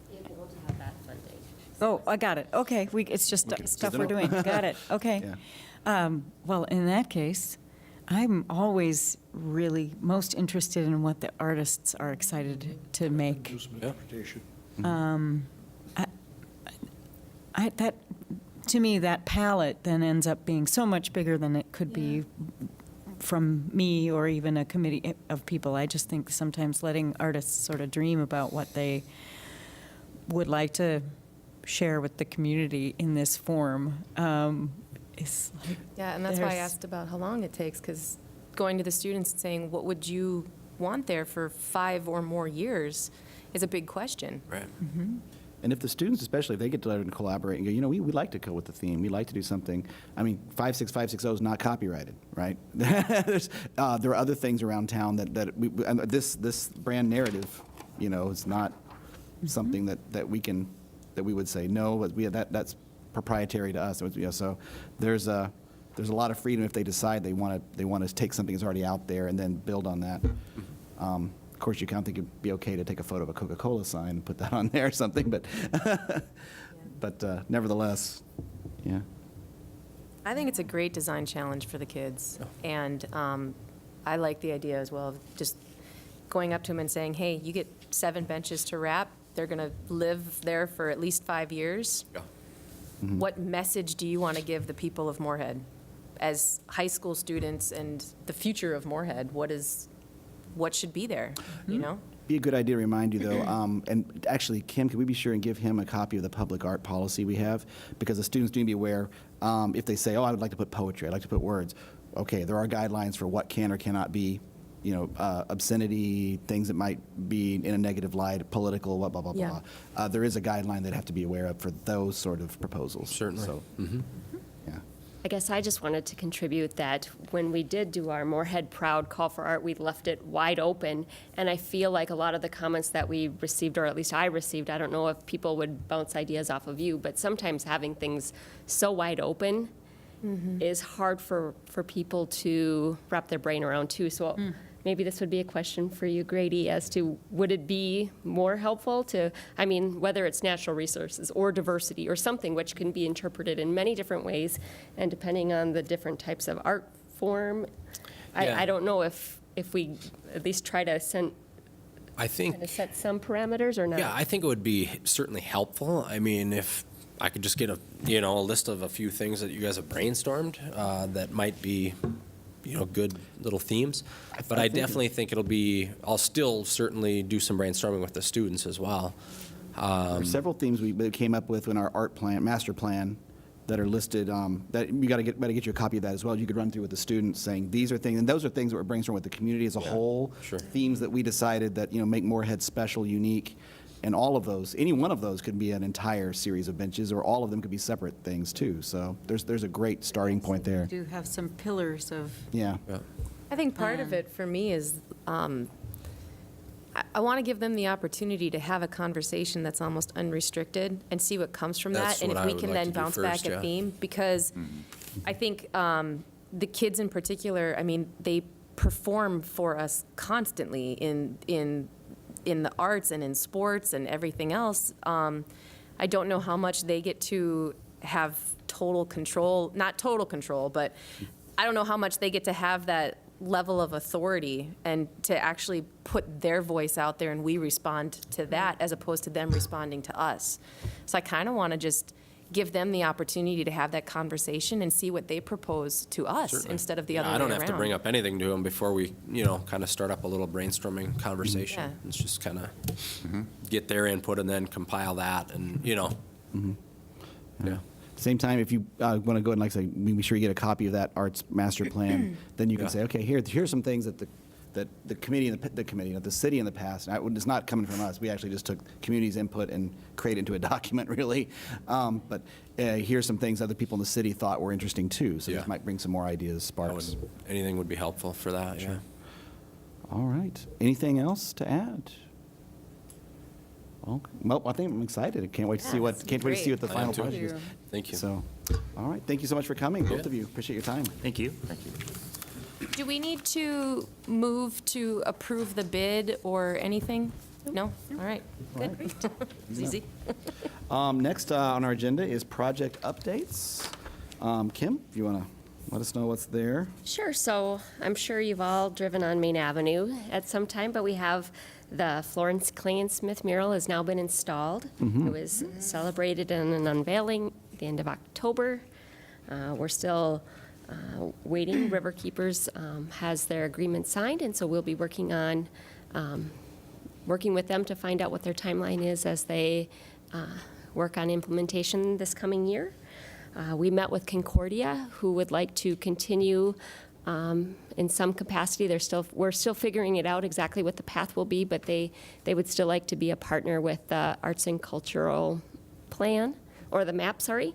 Being able to have that funding. Oh, I got it. Okay, it's just stuff we're doing. Got it. Okay. Well, in that case, I'm always really most interested in what the artists are excited to make. Do some interpretation. To me, that palette then ends up being so much bigger than it could be from me or even a committee of people. I just think sometimes letting artists sort of dream about what they would like to share with the community in this form is like. Yeah, and that's why I there's- asked about how long it takes, because going to the students and saying, what would you want there for 5 or more years is a big question. Right. And if the students, especially, if they get to learn and collaborate and go, we'd like to go with the theme, we'd like to do something. I mean, 56560 is not copyrighted, right? There are other things around town that and this brand narrative, is not something that we would say no, but that's proprietary to us. So there's a lot of freedom if they decide they want to take something that's already out there and then build on that. Of course, you kind of think it'd be okay to take a photo of a Coca-Cola sign and put that on there or something, but nevertheless, yeah. I think it's a great design challenge for the kids, and I like the idea as well of just going up to them and saying, hey, you get 7 benches to wrap. They're going to live there for at least 5 years. Yeah. What message do you want to give the people of Moorhead as high school students and the future of Moorhead? What should be there, Be a good idea to remind you, though, and actually, Kim, could we be sure and give him a copy of the public art policy we have? Because the students need to be aware, if they say, I would like to put poetry, I'd like to put words. Okay, there are guidelines for what can or cannot be, obscenity, things that might be in a negative light, political, blah, blah, blah, Yeah. blah. There is a guideline they'd have to be aware of for those sort of proposals. Certainly. So, yeah. I guess I just wanted to contribute that when we did do our Moorhead Proud call for art, we left it wide open. And I feel like a lot of the comments that we received, or at least I received, I don't know if people would bounce ideas off of you, but sometimes having things so wide open is hard for people to wrap their brain around too. So maybe this would be a question for you, Grady, as to would it be more helpful to, whether it's natural resources or diversity or something which can be interpreted in many different ways, and depending on the different types of art form, Yeah. I don't know if we at least try to I think. kind of set some parameters or not. Yeah, I think it would be certainly helpful. I mean, if I could just get a list of a few things that you guys have brainstormed that might be, good little themes. But I definitely think I'll still certainly do some brainstorming with the students as well. There are several themes we came up with in our art plan, master plan, that are listed, that you better get you a copy of that as well. You could run through with the students saying, these are things, and those are things that we're brainstorming with the community as a whole. Sure. Themes that we decided that, make Moorhead special, unique, And all of those, any one of those could be an entire series of benches, or all of them could be separate things too. So there's a great starting point there. Do have some pillars of, Yeah. I think part of it for me is, I want to give them the opportunity to have a conversation that's almost unrestricted and see what comes from That's that. And what if I we would can like then to do bounce first, back yeah. a theme, because I think the kids in particular, I mean, they perform for us constantly in the arts and in sports and everything else. I don't know how much they get to have total control, not total control, but I don't know how much they get to have that level of authority and to actually put their voice out there and we respond to that as opposed to them responding to us. So I kind of want to just give them the opportunity to have that conversation and see what they propose to us Certainly. instead of the Yeah, other way I around. don't have to bring up anything to them before we, kind of start up a little brainstorming conversation. Yeah. It's just kind of get their input and then compile that and, yeah. Same time, if you want to go and, like I say, be sure you get a copy of that arts master plan, then you can Yeah. say, okay, here's some things that the committee, the city in the past, and it's not coming from us. We actually just took community's input and created into a document, really. But here's some things other people in the city thought were interesting too. So Yeah. this might bring some more ideas, sparks. Anything would be helpful for that, yeah. All right. Anything else to add? Well, I think I'm excited. I can't wait to see what the I final am too. project is. Thank you. So, all right. Thank you so much for coming, both Yeah. of you. Appreciate your time. Thank you. Do we need to move to approve the bid or anything? No? All right, good. It's easy. Next on our agenda is project updates. Kim, you want to let us know what's there? Sure. So I'm sure you've all driven on Main Avenue at some time, but we have the Florence Clay Smith mural has now been installed. It was celebrated in an unveiling at the end of October. We're still waiting. Riverkeepers has their agreement signed, and so we'll be working with them to find out what their timeline is as they work on implementation this coming year. We met with Concordia, who would like to continue in some capacity. We're still figuring it out exactly what the path will be, but they would still like to be a partner with the Arts and Cultural Plan, or the MAP, sorry.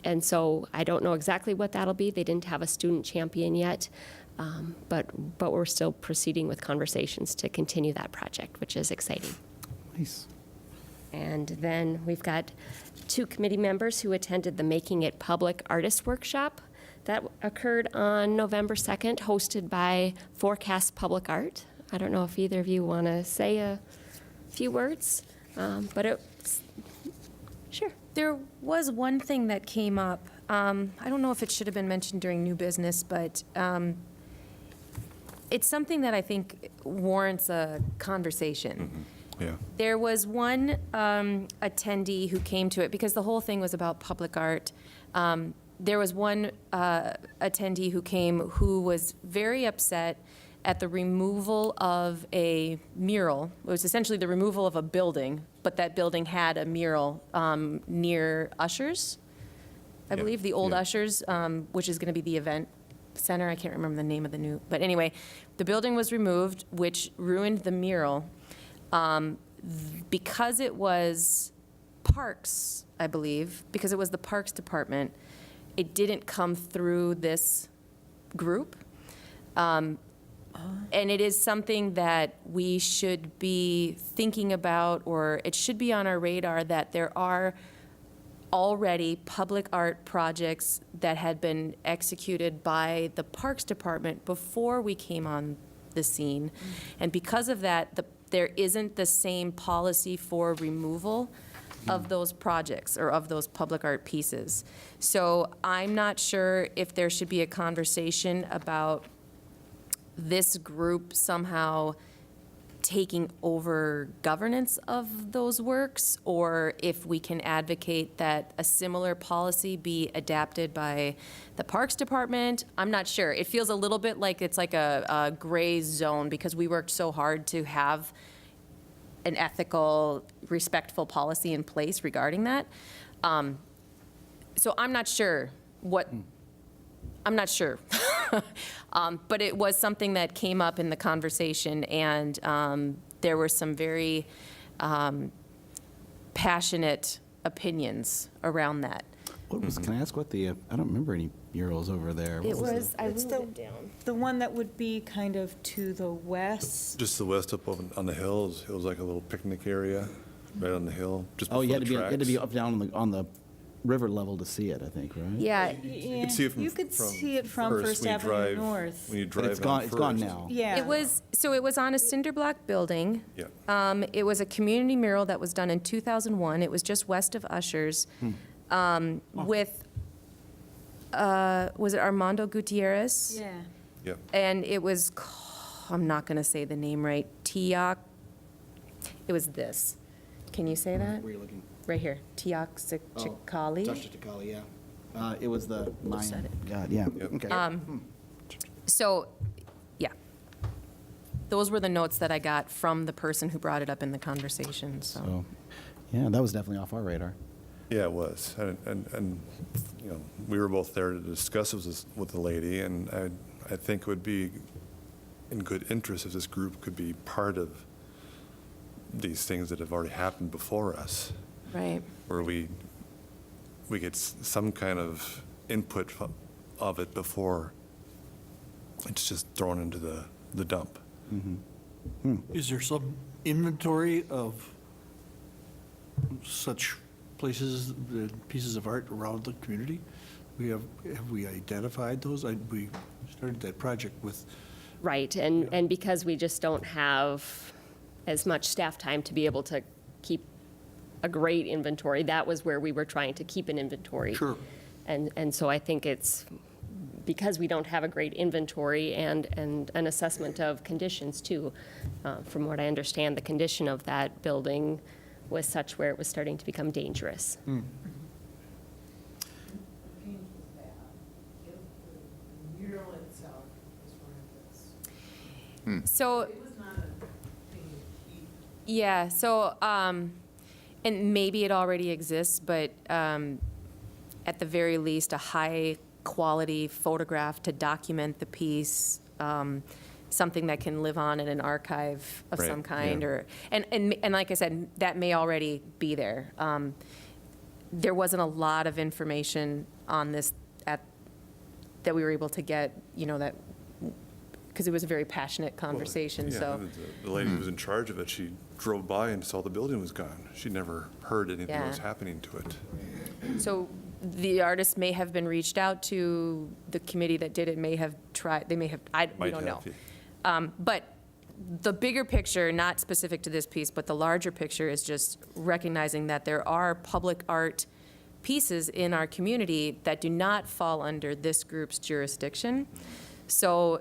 And so I don't know exactly what that'll be. They didn't have a student champion yet, but we're still proceeding with conversations to continue that project, which is exciting. Nice. And then we've got 2 committee members who attended the Making It Public Artist Workshop that occurred on November 2nd, hosted by Forecast Public Art. I don't know if either of you want to say a few words, but sure. There was one thing that came up. I don't know if it should have been mentioned during new business, but it's something that I think warrants a conversation. Yeah. There was one attendee who came to it, because the whole thing was about public art. There was one attendee who came who was very upset at the removal of a mural. It was essentially the removal of a building, but that building had a mural near Ushers, I believe, the old Ushers, which is going to be the event center. I can't remember the name of the new, but anyway, the building was removed, which ruined the mural. Because it was parks, I believe, because it was the Parks Department, it didn't come through this group. And it is something that we should be thinking about, or it should be on our radar, that there are already public art projects that had been executed by the Parks Department before we came on the scene. And because of that, there isn't the same policy for removal of those projects or of those public art pieces. So I'm not sure if there should be a conversation about this group somehow taking over governance of those works, or if we can advocate that a similar policy be adapted by the Parks Department. I'm not sure. It feels a little bit like it's like a gray zone, because we worked so hard to have an ethical, respectful policy in place regarding that. So I'm not sure I'm not sure. But it was something that came up in the conversation, and there were some very passionate opinions around that. What was, can I ask what the, I don't remember any murals over there. What It the- was, I It's wrote it down. The one that would be kind of to the west. Just the west up on the hills, it was like a little picnic area right on the hill, just Oh, before you the had to be tracks. up down on the river level to see it, I think, right? Yeah, You could see it You could see it from First when you Avenue drive- North. When you But drive it's on gone, it's gone First. now. Yeah. it was on a cinder block building. Yeah. It was a community mural that was done in 2001. It was just west of Ushers, with, was it Armando Gutierrez? Yeah. Yeah. And it was, I'm not going to say the name right, Tiak, it was this. Can you say that? Where are you looking? Right here, Tiaxicali. Chicali, yeah. It was the Mayan said it. god, yeah, Yep. okay. So, yeah. Those were the notes that I got from the person who brought it up in the conversation, so. So, yeah, that was definitely off our radar. Yeah, it was. And, you know, we were both there to discuss this with the lady, and I think it would be in good interest if this group could be part of these things that have already happened before us, Right. where we get some kind of input of it before it's just thrown into the dump. Is there some inventory of such places, pieces of art around the community? Have we identified those? We started that project with, Right, and because we just don't have as much staff time to be able to keep a great inventory, that was where we were trying to keep an inventory. Sure. And so I think it's, because we don't have a great inventory and an assessment of conditions too, from what I understand, the condition of that building was such where it was starting to become dangerous. mural itself is one of this. So, It was not a thing to keep. yeah, so, and maybe it already exists, but at the very least, a high-quality photograph to document the piece, something that can live on in an archive of Right, some kind, yeah. or, and like I said, that may already be there. There wasn't a lot of information on this that we were able to get, you know, that, because it was a very passionate conversation, Yeah, so. the lady who was in charge of it, she drove by and saw the building was gone. She never heard anything that was Yeah. happening to it. So the artist may have been reached out to, the committee that did it may have tried, they may have, we Might don't know. have, yeah. But the bigger picture, not specific to this piece, but the larger picture is just recognizing that there are public art pieces in our community that do not fall under this group's jurisdiction. So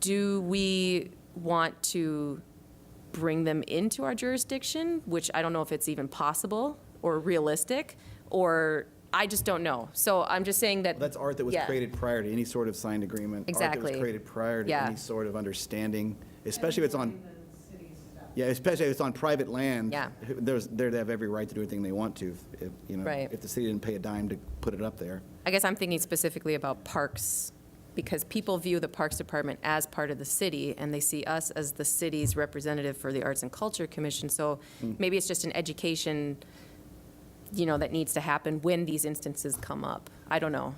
do we want to bring them into our jurisdiction, which I don't know if it's even possible or realistic, or I just don't know. So I'm just saying that. That's art that was Yeah. created prior to any sort of signed agreement. Art that Exactly. was created prior to Yeah. any sort of understanding, especially if it's on, yeah, especially if it's on private land. Yeah. They have every right to do anything they want to, if, you know, Right. if the city didn't pay a dime to put it up there. I guess I'm thinking specifically about parks, because people view the Parks Department as part of the city, and they see us as the city's representative for the Arts and Culture Commission. So maybe it's just an education, you know, that needs to happen when these instances come up. I don't know.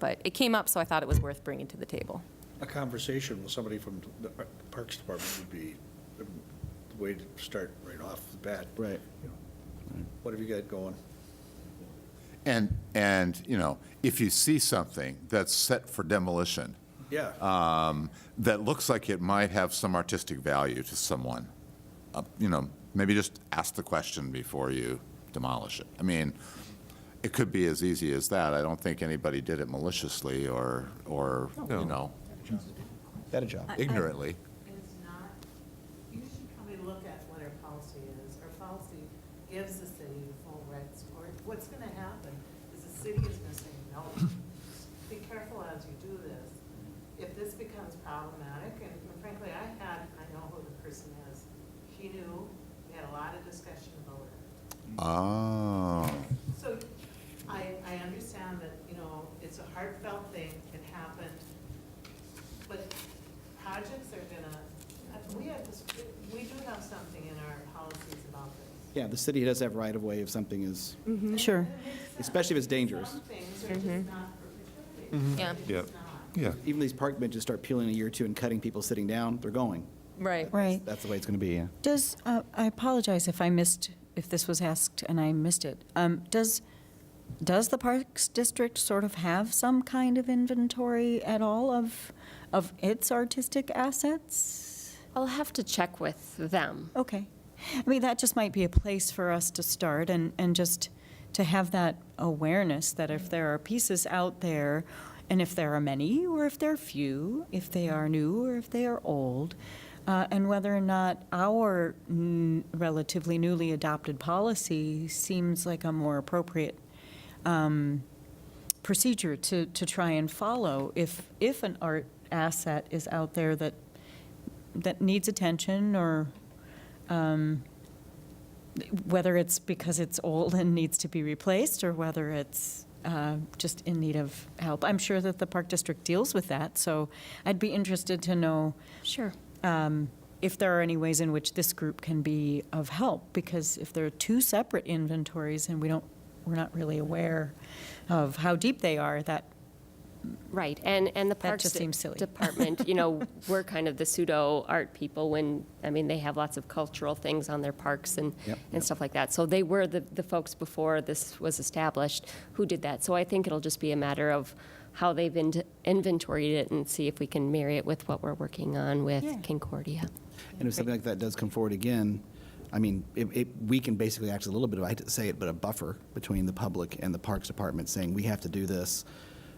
But it came up, so I thought it was worth bringing to the table. a conversation with somebody from the Parks Department would be the way to start right off the bat. Right. What have you got going? And, you know, if you see something that's set for demolition, Yeah. that looks like it might have some artistic value to someone, you know, maybe just ask the question before you demolish it. I mean, it could be as easy as that. I don't think anybody did it maliciously or you know, Got a job. ignorantly. It's not, you should probably look at what our policy is. Our policy gives the city full rights for it. What's going to happen is the city is going to say, no, be careful as you do this. If this becomes problematic, and frankly, I know who the person is. She knew, we had a lot of discussion about it. Oh. So I understand that, you know, it's a heartfelt thing, it happened, but projects are gonna, We do have something in our policies about this. Yeah, the city does have right of way if something is, Sure. especially if it's dangerous. Some things are just not for picture. Yeah, Yeah, yeah. Even these park benches start peeling a year or two and cutting people sitting down, they're going. right. Right. That's the way it's going to be, yeah. Does, I apologize if I missed, if this was asked and I missed it. Does the Parks District sort of have some kind of inventory at all of its artistic assets? I'll have to check with them. Okay. I mean, that just might be a place for us to start and just to have that awareness that if there are pieces out there, and if there are many, or if there are few, if they are new or if they are old, and whether or not our relatively newly adopted policy seems like a more appropriate procedure to try and follow if an art asset is out there that needs attention, or whether it's because it's old and needs to be replaced, or whether it's just in need of help. I'm sure that the Park District deals with that, so I'd be interested to know Sure. if there are any ways in which this group can be of help, because if there are two separate inventories and we're not really aware of how deep they are, that Right, and the That Parks just seems silly. Department, we're kind of the pseudo art people when, they have lots of cultural things on their parks and stuff like that. So they were the folks before this was established who did that. So I think it'll just be a matter of how they've inventoried it and see if we can marry it with what we're working on with Yeah. Concordia. And if something like that does come forward again, I mean, we can basically act as a little bit of, I hate to say it, but a buffer between the public and the Parks Department saying, we have to do this.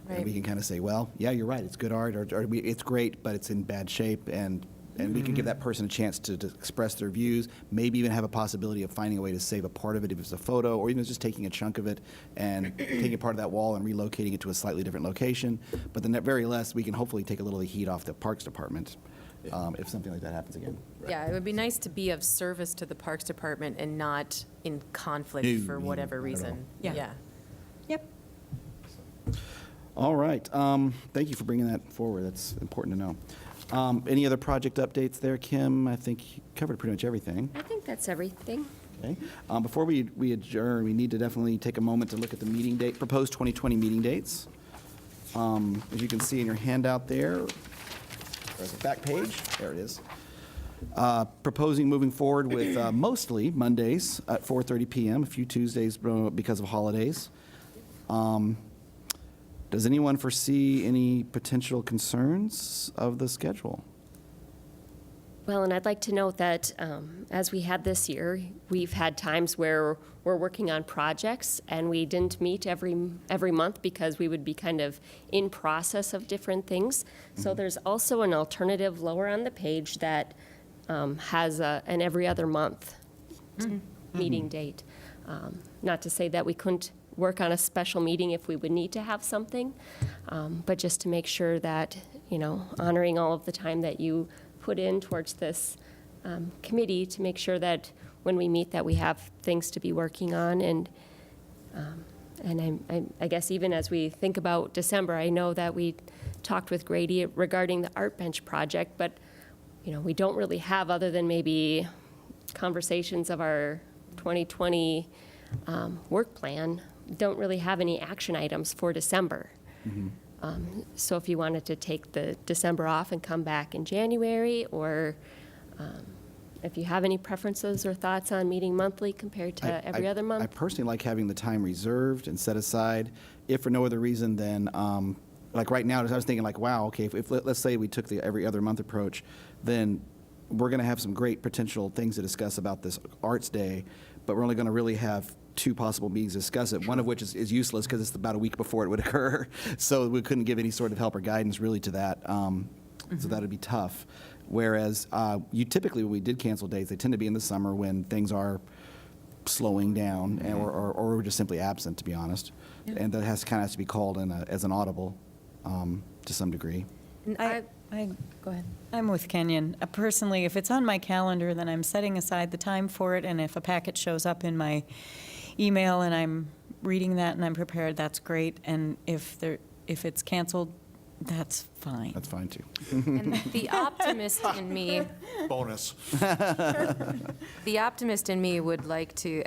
And we can kind of say, well, yeah, you're right, it's good art, or it's great, but it's in bad shape, and we can give that person a chance to express their views, maybe even have a possibility of finding a way to save a part of it if it's a photo, or even just taking a chunk of it and taking part of that wall and relocating it to a slightly different location. But then at very least, we can hopefully take a little of the heat off the Parks Department if something like that happens again. Yeah, it would be nice to be of service to the Parks Department and not in conflict No, for no, whatever not at reason. all. Yeah. Yep. All right. Thank you for bringing that forward. That's important to know. Any other project updates there, Kim? I think you covered pretty much everything. I think that's everything. Okay. Before we adjourn, we need to definitely take a moment to look at the meeting date, proposed 2020 meeting dates. As you can see in your handout there, there's the back page. There it is. Proposing moving forward with mostly Mondays at 4:30 p.m., a few Tuesdays because of holidays. Does anyone foresee any potential concerns of the schedule? Well, and I'd like to note that as we had this year, we've had times where we're working on projects and we didn't meet every month because we would be kind of in process of different things. So there's also an alternative lower on the page that has an every other month meeting date. Not to say that we couldn't work on a special meeting if we would need to have something, but just to make sure that, honoring all of the time that you put in towards this committee to make sure that when we meet that we have things to be working on. And I guess even as we think about December, I know that we talked with Grady regarding the art bench project, but we don't really have, other than maybe conversations of our 2020 work plan, don't really have any action items for December. So if you wanted to take the December off and come back in January, or if you have any preferences or thoughts on meeting monthly compared to every other I month. personally like having the time reserved and set aside, if for no other reason than, like right now, I was thinking like, wow, okay, if let's say we took the every other month approach, then we're going to have some great potential things to discuss about this Arts Day, but we're only going to really have two possible meetings to discuss it, one of which is useless because it's about a week before it would occur. So we couldn't give any sort of help or guidance really to that. So that would be tough. Whereas you typically, when we did cancel dates, they tend to be in the summer when things are slowing down or we're just simply absent, to be honest. And that kind of has to be called in as an audible to some degree. Go ahead. I'm with Kenyon. Personally, if it's on my calendar, then I'm setting aside the time for it, and if a packet shows up in my email and I'm reading that and I'm prepared, that's great. And if it's canceled, that's fine. That's fine, too. And the optimist in me, Bonus. the optimist in me would like to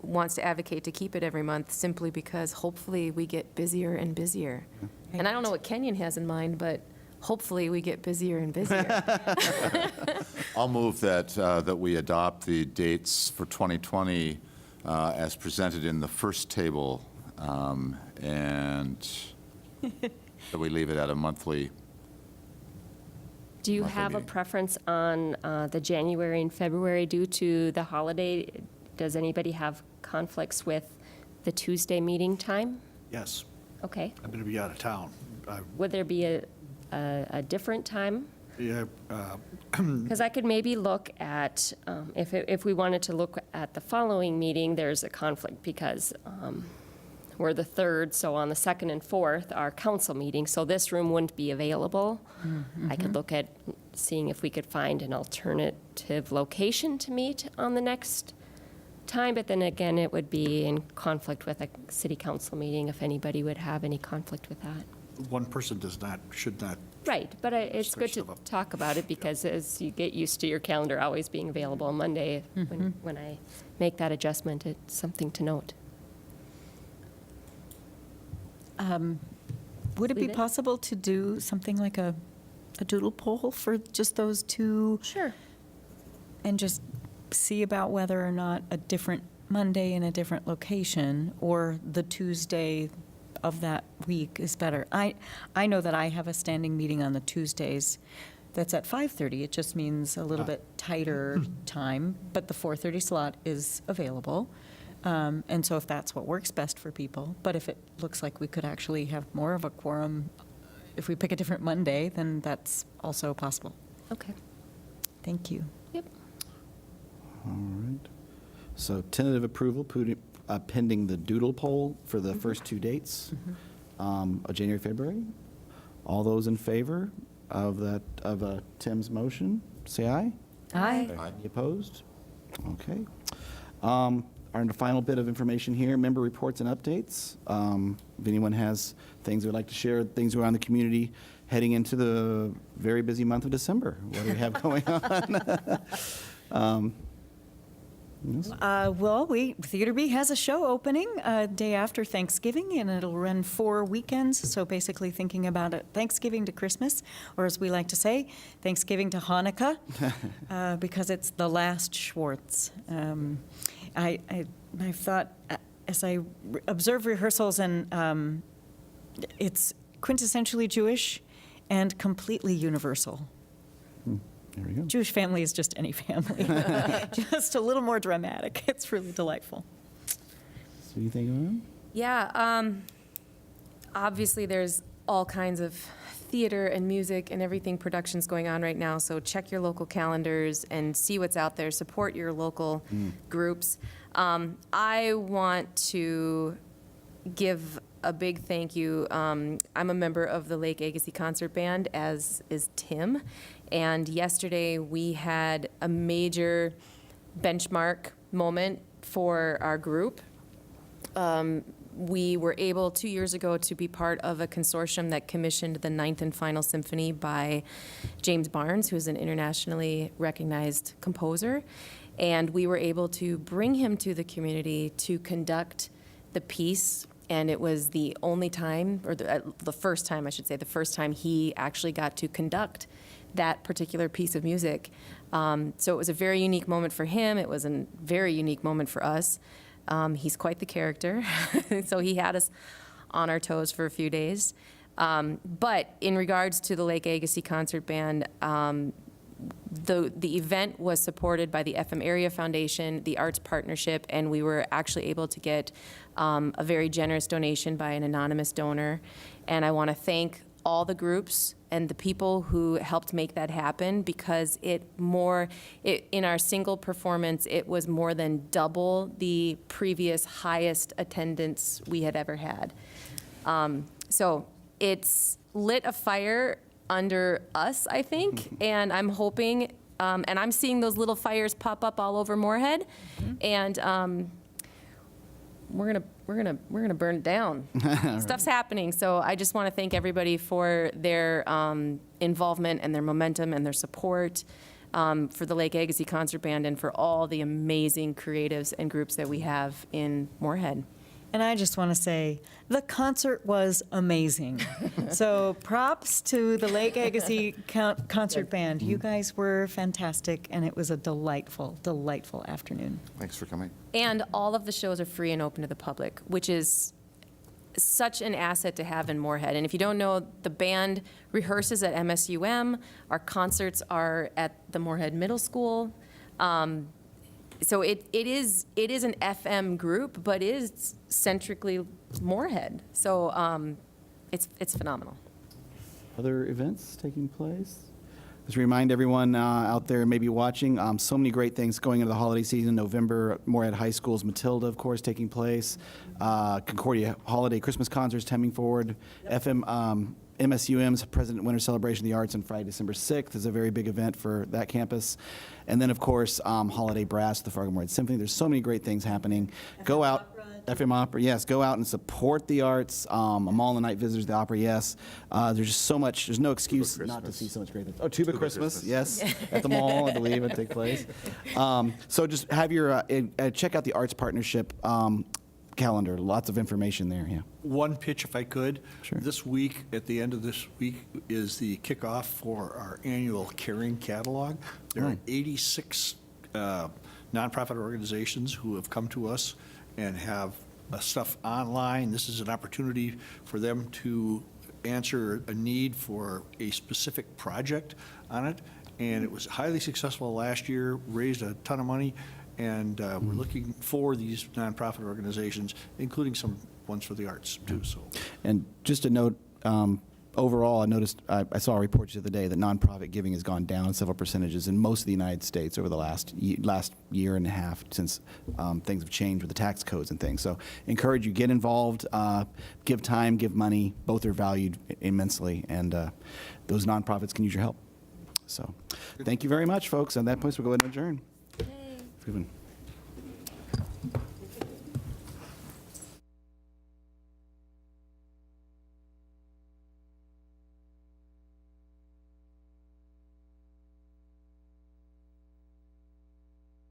wants to advocate to keep it every month simply because hopefully we get busier and busier. And I don't know what Kenyon has in mind, but hopefully we get busier and busier. I'll move that we adopt the dates for 2020 as presented in the first table, and that we leave it at a monthly. Do you Monthly have a meeting. preference on the January and February due to the holiday? Does anybody have conflicts with the Tuesday meeting time? Yes, Okay. I'm going to be out of town. Would there be a different time? Yeah, Because I could maybe look at, if we wanted to look at the following meeting, there's a conflict because we're the 3rd, so on the 2nd and 4th are council meetings, so this room wouldn't be available. I could look at seeing if we could find an alternative location to meet on the next time, but then again, it would be in conflict with a city council meeting if anybody would have any conflict with that. one person should not. Right, but it's good Switch to stuff up. talk about it because as you get used to your calendar always being available on Monday, when I make that adjustment, it's something to note. Would it be Leave it? possible to do something like a doodle poll for just those two? Sure. And just see about whether or not a different Monday in a different location or the Tuesday of that week is better. I know that I have a standing meeting on the Tuesdays that's at 5:30. It just means a little bit tighter time, but the 4:30 slot is available. And so if that's what works best for people, but if it looks like we could actually have more of a quorum, if we pick a different Monday, then that's also possible. Okay. Thank you. Yep. All right. So tentative approval pending the doodle poll for the first 2 dates of January, February. All those in favor of that, of Tim's motion, say aye. Aye. Any opposed? Okay. Our final bit of information here, member reports and updates. If anyone has things they would like to share, things around the community heading into the very busy month of December, what do we have going on? Yes. Well, Theater B has a show opening day after Thanksgiving, and it'll run 4 weekends. So basically thinking about it, Thanksgiving to Christmas, or as we like to say, Thanksgiving to Hanukkah, because it's the last Schwartz. I thought, as I observe rehearsals, and it's quintessentially Jewish and completely universal. There we go. Jewish family is just any family, just a little more dramatic. It's really delightful. So you think, Yeah, obviously there's all kinds of theater and music and everything productions going on right now, so check your local calendars and see what's out there, support your local groups. I want to give a big thank you. I'm a member of the Lake Agassiz Concert Band, as is Tim, and yesterday we had a major benchmark moment for our group. We were able 2 years ago to be part of a consortium that commissioned the 9th and Final Symphony by James Barnes, who's an internationally recognized composer. And we were able to bring him to the community to conduct the piece. And it was the only time, or the first time, I should say, the first time he actually got to conduct that particular piece of music. So it was a very unique moment for him. It was a very unique moment for us. He's quite the character, so he had us on our toes for a few days. But in regards to the Lake Agassiz Concert Band, the event was supported by the FM Area Foundation, the Arts Partnership, and we were actually able to get a very generous donation by an anonymous donor. And I want to thank all the groups and the people who helped make that happen, because in our single performance, it was more than double the previous highest attendance we had ever had. So it's lit a fire under us, I think, and I'm hoping, and I'm seeing those little fires pop up all over Moorhead, and gonna burn it down. Stuff's happening. So I just want to thank everybody for their involvement and their momentum and their support for the Lake Agassiz Concert Band and for all the amazing creatives and groups that we have in Moorhead. And I just want to say, the concert was amazing. So props to the Lake Agassiz Concert Band. You guys were fantastic, and it was a delightful, delightful afternoon. Thanks for coming. And all of the shows are free and open to the public, which is such an asset to have in Moorhead. And if you don't know, the band rehearses at MSUM. Our concerts are at the Moorhead Middle School. So it is an FM group, but it is centrically Moorhead. So it's phenomenal. Other events taking place? Just remind everyone out there maybe watching, so many great things going into the holiday season. November, Moorhead High School's Matilda, of course, taking place. Concordia Holiday Christmas Concerts coming forward. MSUM's President Winter Celebration of the Arts on Friday, December 6th is a very big event for that campus. And then, of course, Holiday Brass, the Fargo Moorhead Symphony. There's so many great things happening. Go out. FM Opera, yes. Go out and support the arts. Mall and the Night Visitors, the opera, yes. There's just so much. There's no excuse not to see so much great things. Oh, Tuba Christmas, yes. At the mall, I believe it take place. So just have your, check out the Arts Partnership calendar. Lots of information there, yeah. One pitch, if I could. Sure. This week, at the end of this week, is the kickoff for our annual Caring Catalog. There are 86 nonprofit organizations who have come to us and have stuff online. This is an opportunity for them to answer a need for a specific project on it. And it was highly successful last year, raised a ton of money, and we're looking for these nonprofit organizations, including some ones for the arts too. So, and just a note, overall, I noticed, I saw a report the other day that nonprofit giving has gone down several percentages in most of the United States over the last year and a half since things have changed with the tax codes and things. So encourage you, get involved, give time, give money. Both are valued immensely, and those nonprofits can use your help. So thank you very much, folks. On that point, we'll go ahead and adjourn. Yay. Good one.